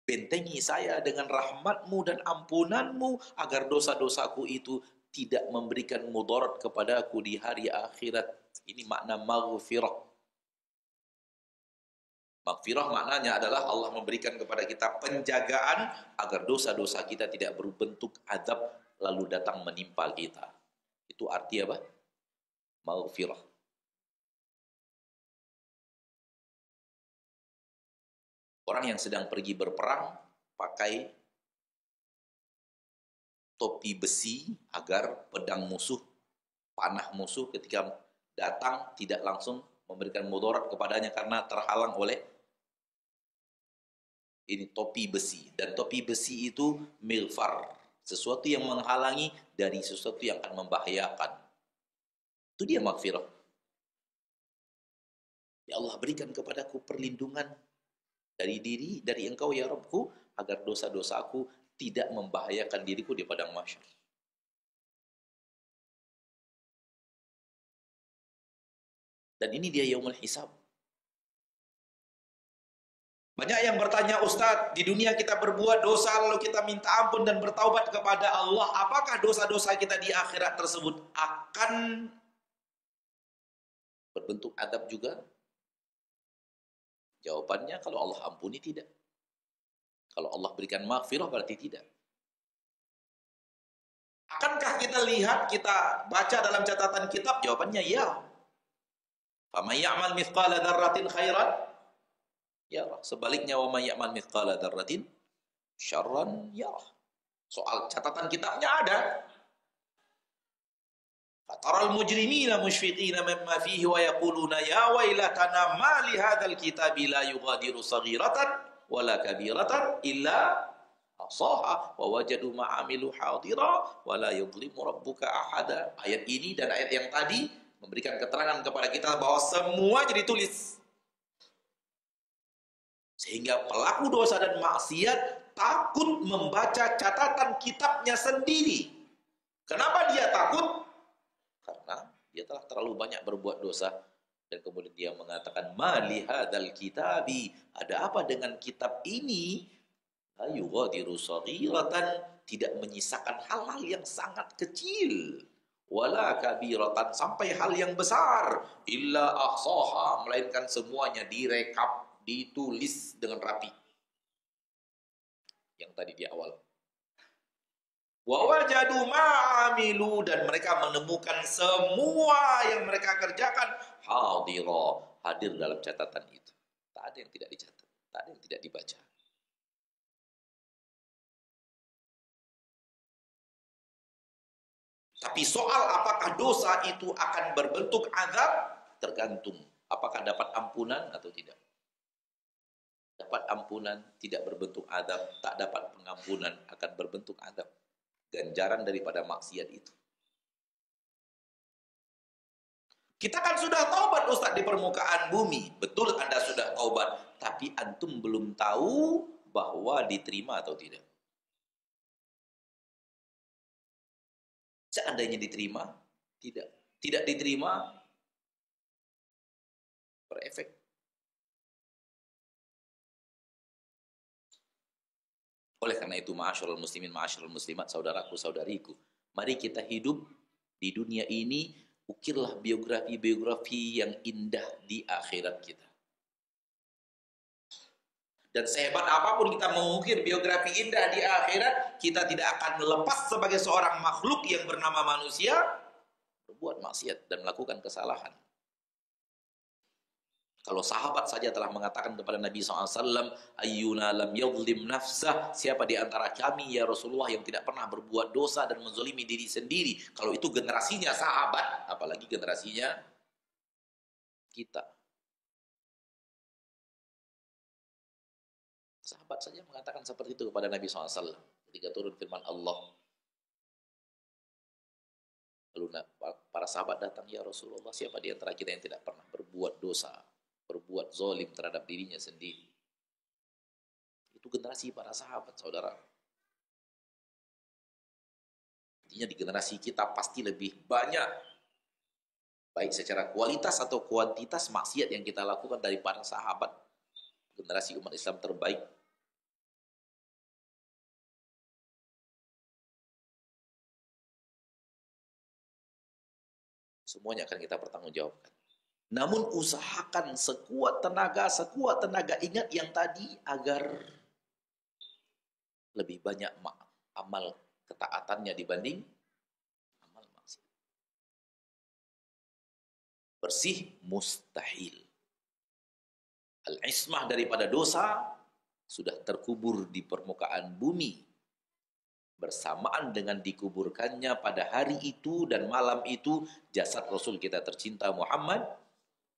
S1: Bentengi saya dengan rahmatmu dan ampunanmu agar dosa-dosaku itu tidak memberikan mudarat kepadaku di hari akhirat. Ini makna maghfirah. Maghfirah maknanya adalah Allah memberikan kepada kita penjagaan agar dosa-dosa kita tidak berbentuk azab lalu datang menimpa kita. Itu arti apa? Maghfirah. Orang yang sedang pergi berperang pakai topi besi agar pedang musuh, panah musuh ketika datang tidak langsung memberikan mudarat kepadanya karena terhalang oleh ini topi besi. Dan topi besi itu milfar, sesuatu yang menghalangi dari sesuatu yang akan membahayakan. Itu dia maghfirah. Ya Allah, berikan kepadaku perlindungan dari engkau ya Rabbku agar dosa-dosaku tidak membahayakan diriku di padang mahsyar. Dan ini dia yaumul hisab. Banyak yang bertanya, Ustadz, di dunia kita berbuat dosa lalu kita minta ampun dan bertaubat kepada Allah, apakah dosa-dosa kita di akhirat tersebut akan berbentuk adab juga? Jawabannya, kalau Allah ampuni tidak. Kalau Allah berikan maghfirah berarti tidak. Akankah kita lihat, kita baca dalam catatan kitab? Jawabannya ya. Faman ya'mal mithqala dzarratin khairan yarah. Sebaliknya, wa may ya'mal mithqala dzarratin syarran yarah. Soal catatan kitabnya ada. Fataral mujrimina musyfiqina mimma fihi wa yaquluna ya wailatana ma li hadzal kitabi la yughadiru saghiratan wala kabiratan illa ahsaha wa wajadu ma amilu hadira wa la yudhlimu rabbuka ahada. Ayat ini dan ayat yang tadi memberikan keterangan kepada kita bahwa semuanya ditulis. Sehingga pelaku dosa dan maksiat takut membaca catatan kitabnya sendiri. Kenapa dia takut? Karena dia telah terlalu banyak berbuat dosa. Dan kemudian dia mengatakan, mali hadzal kitabi, ada apa dengan kitab ini? La yughadiru saghiratan, tidak menyisakan hal-hal yang sangat kecil. Wala kabiratan, sampai hal yang besar. Illa ahsaha, melainkan semuanya direkap, ditulis dengan rapi. Yang tadi di awal. Wa wajadu ma'amilu, dan mereka menemukan semua yang mereka kerjakan hadira, hadir dalam catatan itu. Tak ada yang tidak dicatat, tak ada yang tidak dibaca. Tapi soal apakah dosa itu akan berbentuk azab, tergantung apakah dapat ampunan atau tidak. Dapat ampunan tidak berbentuk azab, tak dapat pengampunan akan berbentuk azab. Ganjaran daripada maksiat itu. Kita kan sudah taubat Ustaz di permukaan bumi. Betul Anda sudah taubat, tapi antum belum tahu bahwa diterima atau tidak. Seandainya diterima, tidak. Tidak diterima, berefek. Oleh karena itu, ma'asyiral muslimin, ma'asyiral muslimat, saudaraku, saudariku, mari kita hidup di dunia ini, ukirlah biografi-biografi yang indah di akhirat kita. Dan sehebat apapun kita mengukir biografi indah di akhirat, kita tidak akan lepas sebagai seorang makhluk yang bernama manusia berbuat maksiat dan melakukan kesalahan. Kalau sahabat saja telah mengatakan kepada Nabi SAW, ayyuna lam yadhlim nafsah, siapa di antara kami ya Rasulullah yang tidak pernah berbuat dosa dan menzalimi diri sendiri. Kalau itu generasinya sahabat, apalagi generasinya kita. Sahabat saja mengatakan seperti itu kepada Nabi SAW ketika turun firman Allah. Lalu para sahabat datang, ya Rasulullah, siapa di antara kita yang tidak pernah berbuat dosa, berbuat zalim terhadap dirinya sendiri? Itu generasi para sahabat, saudara. Artinya di generasi kita pasti lebih banyak, baik secara kualitas atau kuantitas maksiat yang kita lakukan dari para sahabat, generasi umat Islam terbaik. Semuanya akan kita pertanggungjawabkan. Namun usahakan sekuat tenaga ingat yang tadi agar lebih banyak amal ketaatannya dibanding amal maksiat. Bersih mustahil. Al-ismah daripada dosa sudah terkubur di permukaan bumi bersamaan dengan dikuburkannya pada hari itu dan malam itu jasad Rasul kita tercinta Muhammad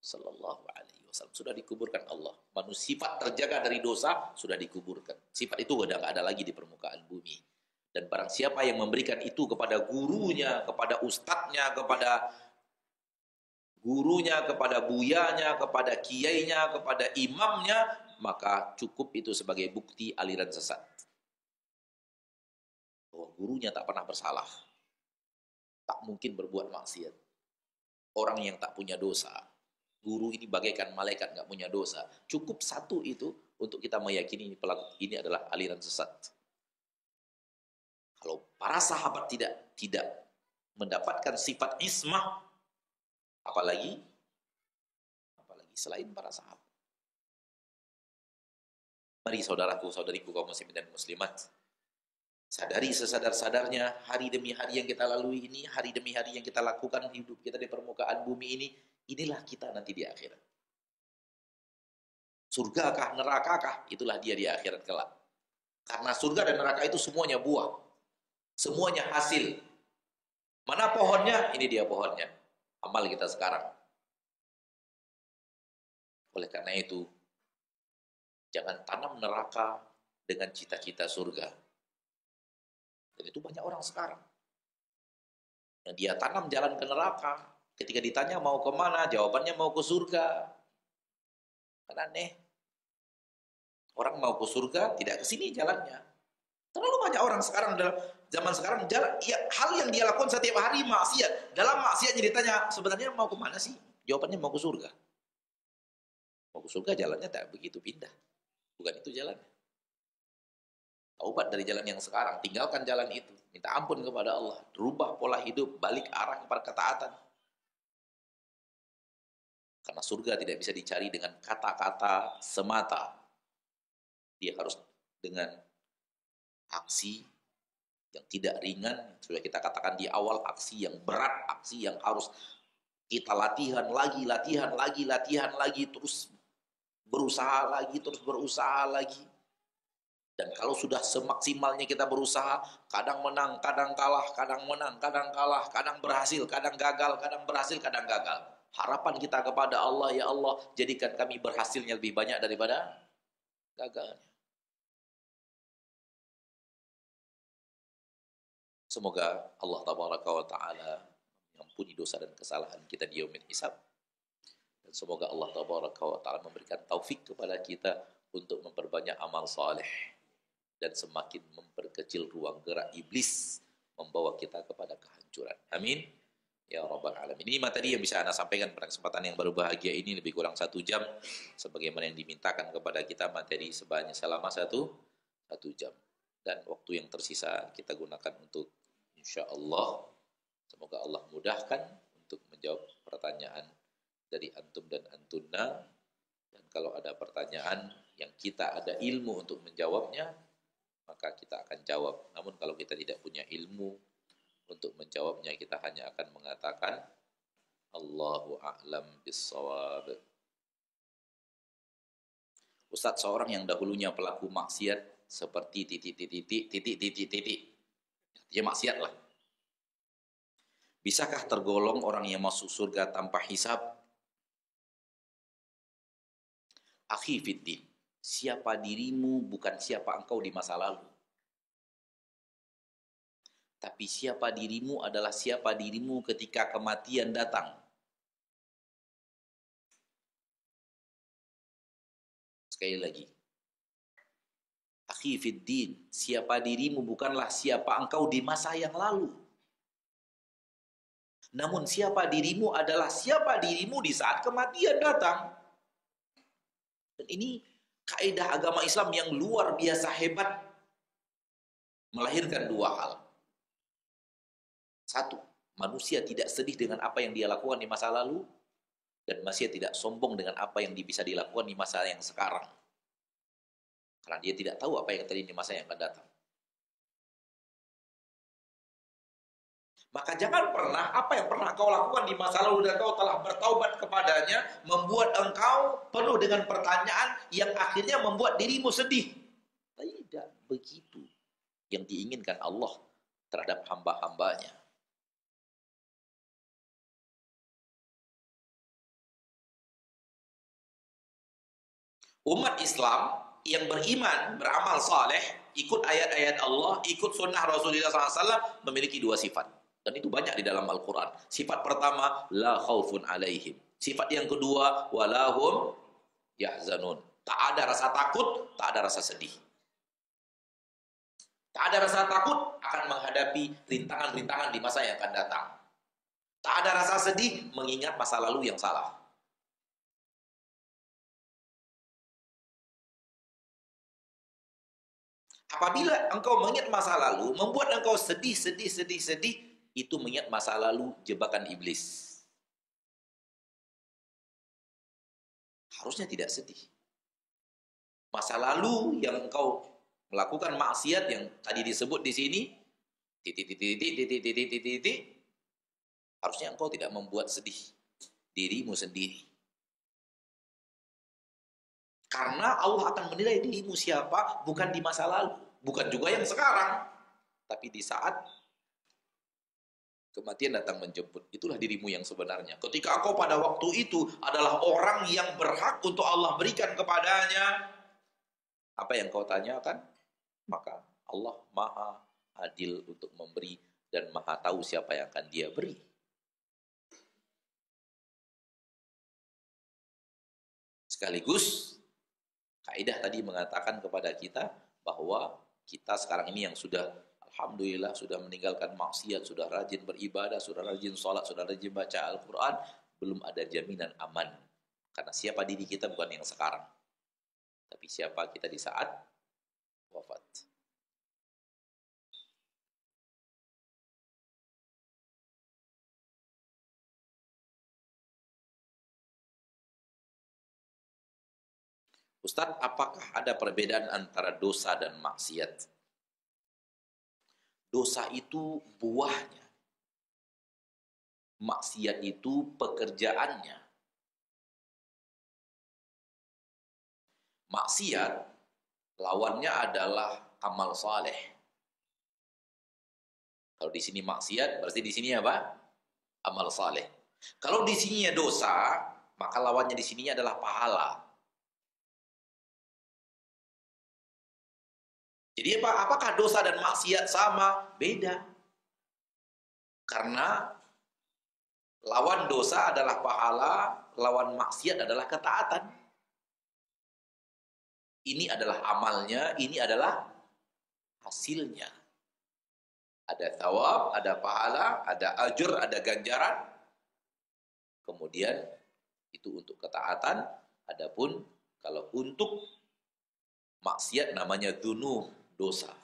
S1: sallallahu alaihi wasallam sudah dikuburkan Allah. Manusia sifat terjaga dari dosa sudah dikuburkan. Sifat itu sudah nggak ada lagi di permukaan bumi. Dan barang siapa yang memberikan itu kepada gurunya, kepada ustadznya, kepada gurunya, kepada buyanya, kepada kiainya, kepada imamnya, maka cukup itu sebagai bukti aliran sesat. Bahwa gurunya tak pernah bersalah, tak mungkin berbuat maksiat. Orang yang tak punya dosa, guru ini bagaikan malaikat nggak punya dosa. Cukup satu itu untuk kita meyakini pelaku ini adalah aliran sesat. Kalau para sahabat tidak mendapatkan sifat ismah, apalagi selain para sahabat. Mari saudaraku, saudariku kaum muslimin dan muslimat, sadari sesadar-sadarnya hari demi hari yang kita lalui ini, hari demi hari yang kita lakukan hidup kita di permukaan bumi ini, inilah kita nanti di akhirat. Surgakah, nerakakah? Itulah dia di akhirat kelak. Karena surga dan neraka itu semuanya buah. Semuanya hasil. Mana pohonnya? Ini dia pohonnya. Amal kita sekarang. Oleh karena itu, jangan tanam neraka dengan cita-cita surga. Dan itu banyak orang sekarang. Yang dia tanam jalan ke neraka. Ketika ditanya mau kemana, jawabannya mau ke surga. Kan aneh. Orang mau ke surga, tidak ke sini jalannya. Terlalu banyak orang sekarang dalam zaman sekarang jalan, ya, hal yang dia lakukan setiap hari maksiat. Dalam maksiatnya ditanya, sebenarnya mau kemana sih? Jawabannya mau ke surga. Mau ke surga jalannya tak begitu pindah. Bukan itu jalannya. Taubat dari jalan yang sekarang, tinggalkan jalan itu. Minta ampun kepada Allah. Rubah pola hidup, balik arah kepada ketaatan. Karena surga tidak bisa dicari dengan kata-kata semata. Dia harus dengan aksi yang tidak ringan. Sudah kita katakan di awal, aksi yang berat, aksi yang harus kita latihan lagi, terus berusaha lagi. Dan kalau sudah semaksimalnya kita berusaha, kadang menang, kadang kalah, kadang menang, kadang kalah, kadang berhasil, kadang gagal, kadang berhasil, kadang gagal. Harapan kita kepada Allah, ya Allah, jadikan kami berhasilnya lebih banyak daripada gagalnya. Semoga Allah Tabaraka wa Ta'ala mengampuni dosa dan kesalahan kita di yaumil hisab. Dan semoga Allah Tabaraka wa Ta'ala memberikan taufik kepada kita untuk memperbanyak amal saleh dan semakin memperkecil ruang gerak iblis membawa kita kepada kehancuran. Amin. Ya Rabbal Alamin. Ini materi yang bisa Anda sampaikan pada kesempatan yang berbahagia ini, lebih kurang 1 jam. Sebagaimana yang dimintakan kepada kita materi selama satu jam. Dan waktu yang tersisa kita gunakan untuk insya Allah. Semoga Allah mudahkan untuk menjawab pertanyaan dari antum dan antunna. Dan kalau ada pertanyaan yang yang kita ada ilmu untuk menjawabnya, maka kita akan jawab. Namun kalau kita tidak punya ilmu untuk menjawabnya, kita hanya akan mengatakan Allahu a'lam bis-shawab. Ustaz, seorang yang dahulunya pelaku maksiat seperti titik. Dia maksiat lah. Bisakah tergolong orang yang masuk surga tanpa hisab? Akhi fiddin, siapa dirimu bukan siapa engkau di masa lalu. Tapi siapa dirimu adalah siapa dirimu ketika kematian datang. Sekali lagi. Akhi fiddin, siapa dirimu bukanlah siapa engkau di masa yang lalu. Namun siapa dirimu adalah siapa dirimu di saat kematian datang. Dan ini kaidah agama Islam yang luar biasa hebat. Melahirkan dua hal. Satu, manusia tidak sedih dengan apa yang dia lakukan di masa lalu. Dan manusia tidak sombong dengan apa yang bisa dilakukan di masa yang sekarang. Karena dia tidak tahu apa yang terjadi di masa yang akan datang. Maka jangan pernah apa yang pernah kau lakukan di masa lalu dan kau telah bertaubat kepadanya membuat engkau penuh dengan pertanyaan yang akhirnya membuat dirimu sedih. Tidak begitu yang diinginkan Allah terhadap hamba-hambanya. Umat Islam yang beriman, beramal saleh, ikut ayat-ayat Allah, ikut sunnah Rasulullah SAW, memiliki dua sifat. Dan itu banyak di dalam Al-Quran. Sifat pertama, la khaufun alaihim. Sifat yang kedua, walahum yahzanun. Tak ada rasa takut, tak ada rasa sedih. Tak ada rasa takut akan menghadapi rintangan-rintangan di masa yang akan datang. Tak ada rasa sedih mengingat masa lalu yang salah. Apabila engkau mengingat masa lalu, membuat engkau sedih, itu mengingat masa lalu jebakan iblis. Harusnya tidak sedih. Masa lalu yang engkau melakukan maksiat yang tadi disebut di sini, harusnya engkau tidak membuat sedih dirimu sendiri. Karena Allah akan menilai dirimu siapa bukan di masa lalu, bukan juga yang sekarang, tapi di saat kematian datang menjemput. Itulah dirimu yang sebenarnya. Ketika engkau pada waktu itu adalah orang yang berhak untuk Allah berikan kepadanya, apa yang kau tanyakan, maka Allah maha adil untuk memberi dan maha tahu siapa yang akan dia beri. Sekaligus, kaidah tadi mengatakan kepada kita bahwa kita sekarang ini yang sudah alhamdulillah sudah meninggalkan maksiat, sudah rajin beribadah, sudah rajin sholat, sudah rajin baca Al-Quran, belum ada jaminan aman. Karena siapa diri kita bukan yang sekarang, tapi siapa kita di saat wafat. Ustadz, apakah ada perbedaan antara dosa dan maksiat? Dosa itu buahnya. Maksiat itu pekerjaannya. Maksiat lawannya adalah amal saleh. Kalau di sini maksiat, berarti di sini apa? Amal saleh. Kalau di sini dosa, maka lawannya di sini adalah pahala. Jadi apakah dosa dan maksiat sama? Beda. Karena lawan dosa adalah pahala, lawan maksiat adalah ketaatan. Ini adalah amalnya, ini adalah hasilnya. Ada thawab, ada pahala, ada ajur, ada ganjaran. Kemudian itu untuk ketaatan. Adapun kalau untuk maksiat namanya dzunub, dosa.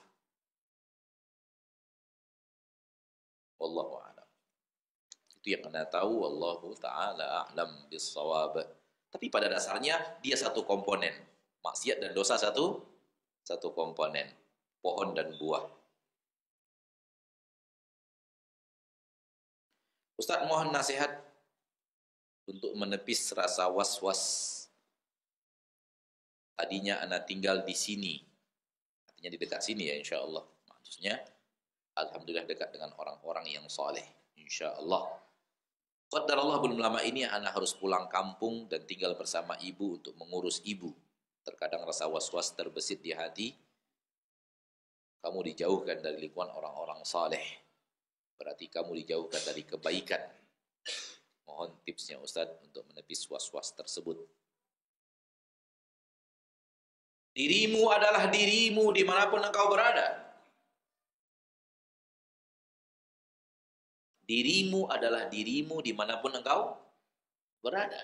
S1: Wallahu a'lam. Itu yang Anda tahu, wallahu ta'ala a'lam bis-shawab. Tapi pada dasarnya dia satu komponen. Maksiat dan dosa satu komponen, pohon dan buah. Ustaz mohon nasihat untuk menepis rasa was-was. Tadinya anak tinggal di sini, artinya di dekat sini ya insya Allah. Maksudnya, alhamdulillah dekat dengan orang-orang yang soleh, insya Allah. Qadarullah belum lama ini anak harus pulang kampung dan tinggal bersama ibu untuk mengurus ibu. Terkadang rasa was-was terbesit di hati. Kamu dijauhkan dari lingkungan orang-orang saleh. Berarti kamu dijauhkan dari kebaikan. Mohon tipsnya Ustadz untuk menepis was-was tersebut. Dirimu adalah dirimu dimanapun engkau berada. Dirimu adalah dirimu dimanapun engkau berada.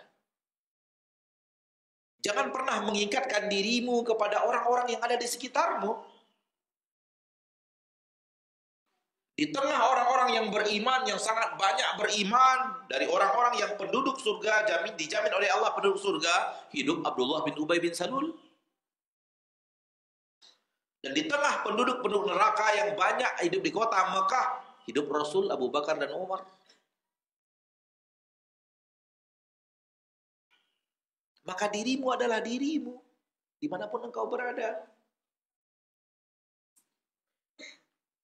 S1: Jangan pernah mengikatkan dirimu kepada orang-orang yang ada di sekitarmu. Di tengah orang-orang yang beriman, yang sangat banyak beriman, dari orang-orang yang penduduk surga, dijamin oleh Allah penduduk surga, hidup Abdullah bin Ubay bin Salul. Dan di tengah penduduk-penduduk neraka yang banyak hidup di kota Mekah, hidup Rasul, Abu Bakar dan Umar. Maka dirimu adalah dirimu, dimanapun engkau berada.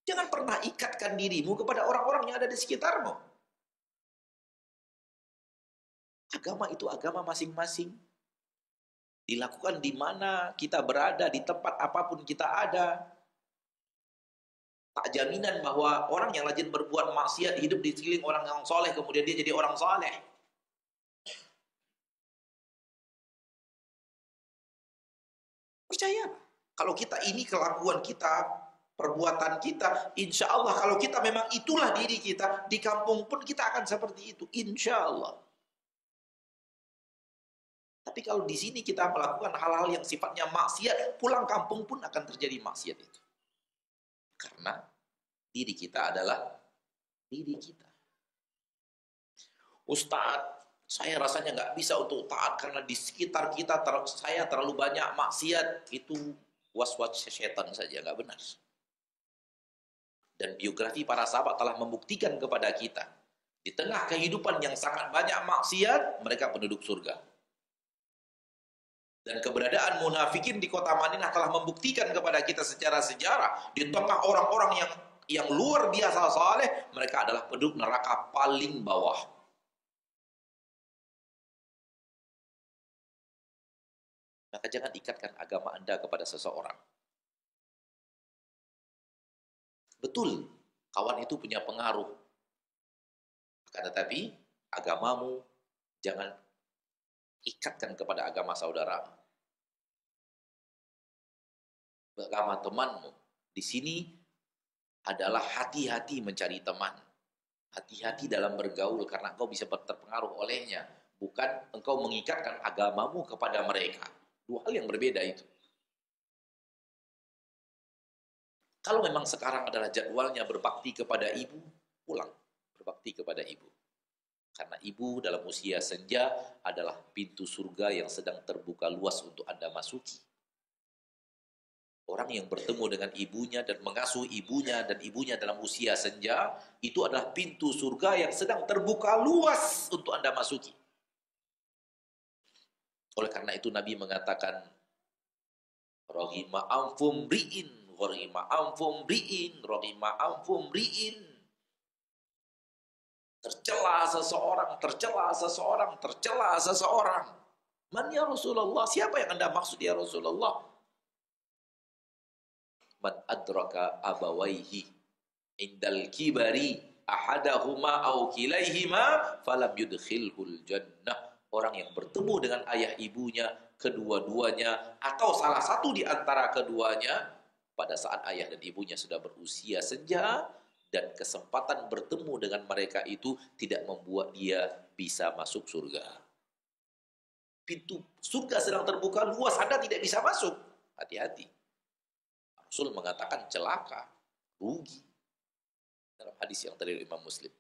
S1: Jangan pernah ikatkan dirimu kepada orang-orang yang ada di sekitarmu. Agama itu agama masing-masing. Dilakukan di mana kita berada, di tempat apapun kita ada. Tak jaminan bahwa orang yang rajin berbuat maksiat hidup di sekeliling orang yang soleh, kemudian dia jadi orang soleh. Percaya, kalau kita ini kelakuan kita, perbuatan kita, insya Allah kalau kita memang itulah diri kita, di kampung pun kita akan seperti itu, insya Allah. Tapi kalau di sini kita melakukan hal-hal yang sifatnya maksiat, pulang kampung pun akan terjadi maksiat itu. Karena diri kita adalah diri kita. Ustadz, saya rasanya nggak bisa untuk taat karena di sekitar kita saya terlalu banyak maksiat. Itu was-was setan saja, nggak benar. Dan biografi para sahabat telah membuktikan kepada kita, di tengah kehidupan yang sangat banyak maksiat, mereka penduduk surga. Dan keberadaan munafikin di kota Madinah telah membuktikan kepada kita secara sejarah, di tengah orang-orang yang luar biasa saleh, mereka adalah penduduk neraka paling bawah. Maka jangan ikatkan agama Anda kepada seseorang. Betul, kawan itu punya pengaruh. Akan tetapi, agamamu jangan ikatkan kepada agama saudara, agama temanmu. Di sini adalah hati-hati mencari teman. Hati-hati dalam bergaul karena engkau bisa terpengaruh olehnya. Bukan engkau mengikatkan agamamu kepada mereka. Dua hal yang berbeda itu. Kalau memang sekarang adalah jadwalnya berbakti kepada ibu, pulang berbakti kepada ibu. Karena ibu dalam usia senja adalah pintu surga yang sedang terbuka luas untuk Anda masuki. Orang yang bertemu dengan ibunya dan mengasuh ibunya dan ibunya dalam usia senja, itu adalah pintu surga yang sedang terbuka luas untuk Anda masuki. Oleh karena itu Nabi mengatakan, Rohima anfum ri'in, Rohima anfum ri'in, Rohima anfum ri'in. Tercela seseorang, tercela seseorang, tercela seseorang. Man ya Rasulullah? Siapa yang Anda maksud ya Rasulullah? Man adraka abawaihi indal kibari ahadahuma au kilaihima falam yudkhilhul jannah. Orang yang bertemu dengan ayah ibunya, kedua-duanya, atau salah satu di antara keduanya, pada saat ayah dan ibunya sudah berusia senja, dan kesempatan bertemu dengan mereka itu tidak membuat dia bisa masuk surga. Pintu surga sedang terbuka luas, Anda tidak bisa masuk. Hati-hati. Rasul mengatakan celaka, rugi. Dalam hadis yang dari Imam Muslim.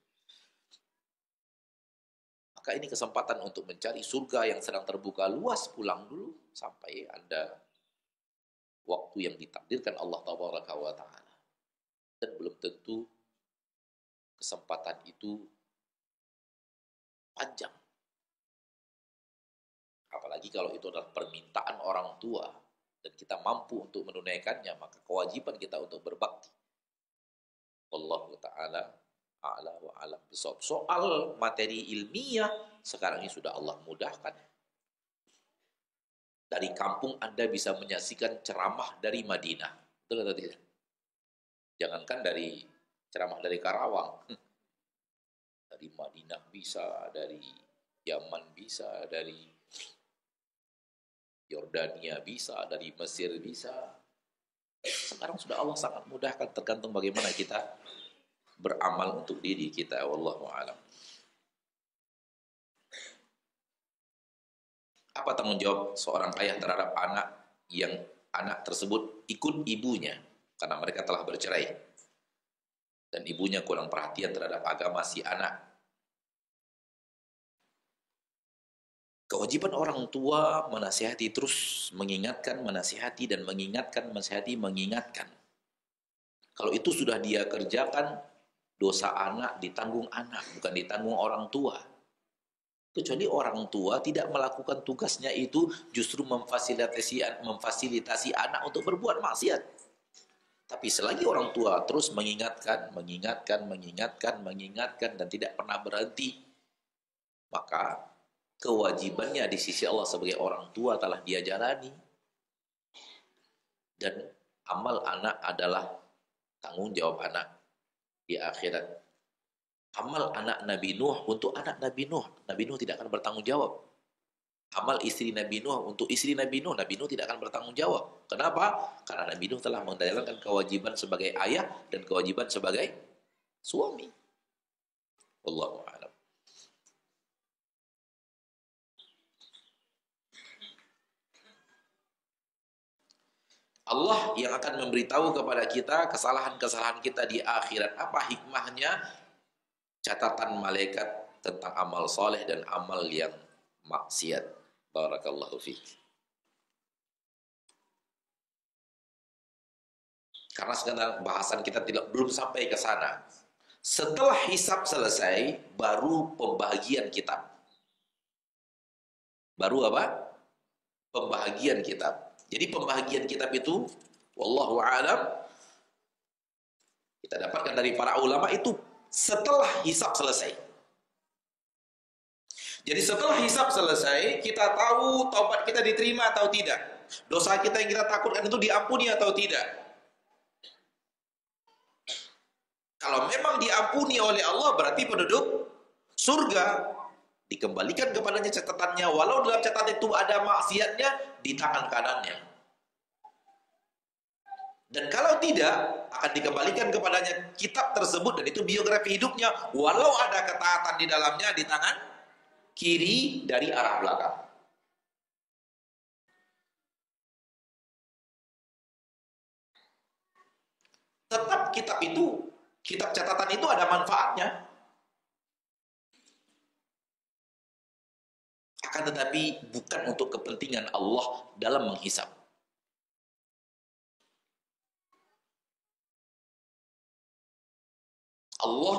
S1: Maka ini kesempatan untuk mencari surga yang sedang terbuka luas, pulang dulu sampai Anda waktu yang ditakdirkan Allah Tabaraka wa Ta'ala. Dan belum tentu kesempatan itu panjang. Apalagi kalau itu adalah permintaan orang tua dan kita mampu untuk menunaikannya, maka kewajiban kita untuk berbakti. Wallahu ta'ala a'la wa alam bisawab. Soal materi ilmiah sekarang ini sudah Allah mudahkan. Dari kampung Anda bisa menyaksikan ceramah dari Madinah. Betul atau tidak? Jangankan dari ceramah dari Karawang. Dari Madinah bisa, dari Yaman bisa, dari Yordania bisa, dari Mesir bisa. Sekarang sudah Allah sangat mudahkan, tergantung bagaimana kita beramal untuk diri kita. Wallahu a'lam. Apa tanggung jawab seorang ayah terhadap anak yang anak tersebut ikut ibunya karena mereka telah bercerai dan ibunya kurang perhatian terhadap agama si anak? Kewajiban orang tua menasihati, terus mengingatkan, menasihati, dan mengingatkan, menasihati, mengingatkan. Kalau itu sudah dia kerjakan, dosa anak ditanggung anak, bukan ditanggung orang tua. Kecuali orang tua tidak melakukan tugasnya itu, justru memfasilitasi anak untuk berbuat maksiat. Tapi selagi orang tua terus mengingatkan, dan tidak pernah berhenti, maka kewajibannya di sisi Allah sebagai orang tua telah dia jalani. Dan amal anak adalah tanggung jawab anak di akhirat. Amal anak Nabi Nuh untuk anak Nabi Nuh tidak akan bertanggung jawab. Amal istri Nabi Nuh untuk istri Nabi Nuh tidak akan bertanggung jawab. Kenapa? Karena Nabi Nuh telah menjalankan kewajiban sebagai ayah dan kewajiban sebagai suami. Wallahu a'lam. Allah yang akan memberitahu kepada kita kesalahan-kesalahan kita di akhirat. Apa hikmahnya? Catatan malaikat tentang amal soleh dan amal yang maksiat. Barakallahu fiik. Karena sekarang bahasan kita belum sampai ke sana. Setelah hisab selesai, baru pembahagian kitab. Baru apa? Pembahagian kitab. Jadi pembahagian kitab itu, wallahu a'lam, kita dapatkan dari para ulama itu setelah hisab selesai. Jadi setelah hisab selesai, kita tahu taubat kita diterima atau tidak. Dosa kita yang kita takutkan itu diampuni atau tidak. Kalau memang diampuni oleh Allah, berarti penduduk surga. Dikembalikan kepadanya catatannya, walau dalam catatan itu ada maksiatnya, di tangan kanannya. Dan kalau tidak, akan dikembalikan kepadanya kitab tersebut, dan itu biografi hidupnya, walau ada ketaatan di dalamnya, di tangan kiri dari arah belakang. Tetap kitab itu, kitab catatan itu ada manfaatnya. Akan tetapi bukan untuk kepentingan Allah dalam menghisab. Allah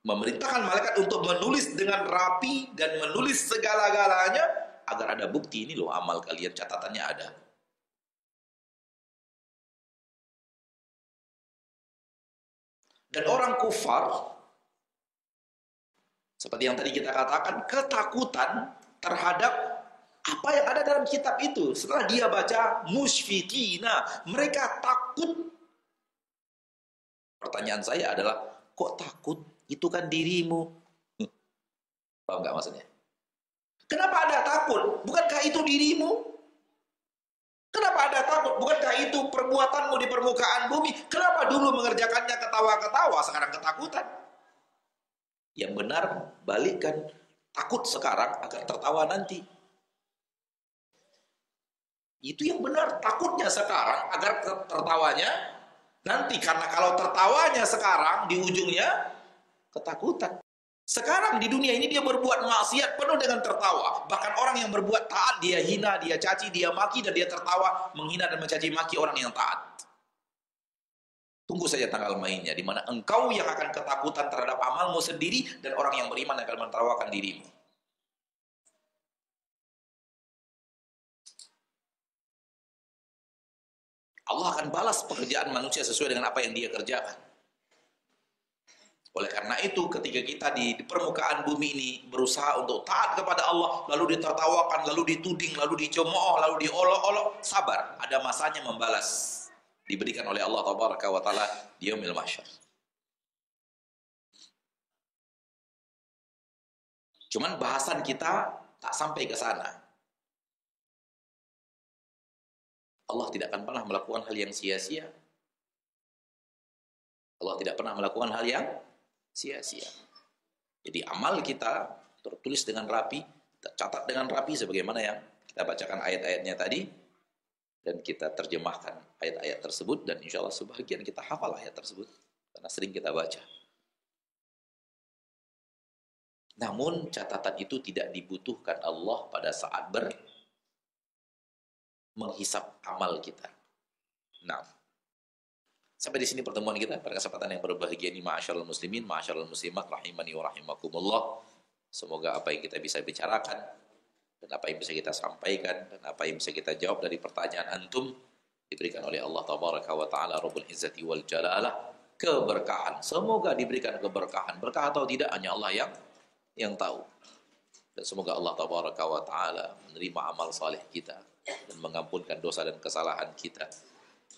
S1: memerintahkan malaikat untuk menulis dengan rapi dan menulis segala-galanya agar ada bukti, ini loh amal kalian, catatannya ada. Dan orang kufar, seperti yang tadi kita katakan, ketakutan terhadap apa yang ada dalam kitab itu. Setelah dia baca, musyfiqina, mereka takut. Pertanyaan saya adalah, kok takut? Itu kan dirimu. Paham nggak maksudnya? Kenapa Anda takut? Bukankah itu dirimu? Kenapa Anda takut? Bukankah itu perbuatanmu di permukaan bumi? Kenapa dulu mengerjakannya ketawa-ketawa, sekarang ketakutan? Yang benar, balikkan. Takut sekarang agar tertawa nanti. Itu yang benar. Takutnya sekarang agar tertawanya nanti. Karena kalau tertawanya sekarang, di ujungnya ketakutan. Sekarang di dunia ini dia berbuat maksiat penuh dengan tertawa. Bahkan orang yang berbuat taat dia hina, dia caci, dia maki, dan dia tertawa menghina dan mencaci maki orang yang taat. Tunggu saja tanggal mainnya, di mana engkau yang akan ketakutan terhadap amalmu sendiri dan orang yang beriman akan menertawakan dirimu. Allah akan balas pekerjaan manusia sesuai dengan apa yang dia kerjakan. Oleh karena itu, ketika kita di permukaan bumi ini berusaha untuk taat kepada Allah, lalu ditertawakan, lalu dituding, lalu dicemooh, lalu diolok-olok, sabar, ada masanya membalas. Diberikan oleh Allah Tabaraka wa Ta'ala di yaumil mahsyar. Cuman bahasan kita tak sampai ke sana. Allah tidak akan pernah melakukan hal yang sia-sia. Allah tidak pernah melakukan hal yang sia-sia. Jadi amal kita tertulis dengan rapi, tercatat dengan rapi sebagaimana yang kita bacakan ayat-ayatnya tadi, dan kita terjemahkan ayat-ayat tersebut, dan insya Allah sebagian kita hafal ayat tersebut karena sering kita baca. Namun catatan itu tidak dibutuhkan Allah pada saat menghisap amal kita. Nah, sampai di sini pertemuan kita pada kesempatan yang berbahagia ini, ma'asyarul muslimin, ma'asyarul muslimat, rahimani wa rahimakumullah. Semoga apa yang kita bisa bicarakan, dan apa yang bisa kita sampaikan, dan apa yang bisa kita jawab dari pertanyaan antum, diberikan oleh Allah Tabaraka wa Ta'ala Rabbul Izzati wal Jalalah keberkahan. Semoga diberikan keberkahan. Berkah atau tidak, hanya Allah yang tahu. Dan semoga Allah Tabaraka wa Ta'ala menerima amal saleh kita, dan mengampunkan dosa dan kesalahan kita,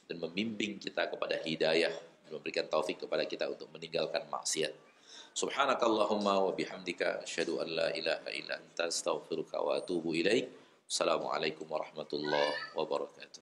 S1: dan membimbing kita kepada hidayah, dan memberikan taufik kepada kita untuk meninggalkan maksiat. Subhanakallahumma wa bihamdika asyhadu an la ilaha illa anta astaghfiruka wa atubu ilaik. Assalamualaikum warahmatullahi wabarakatuh.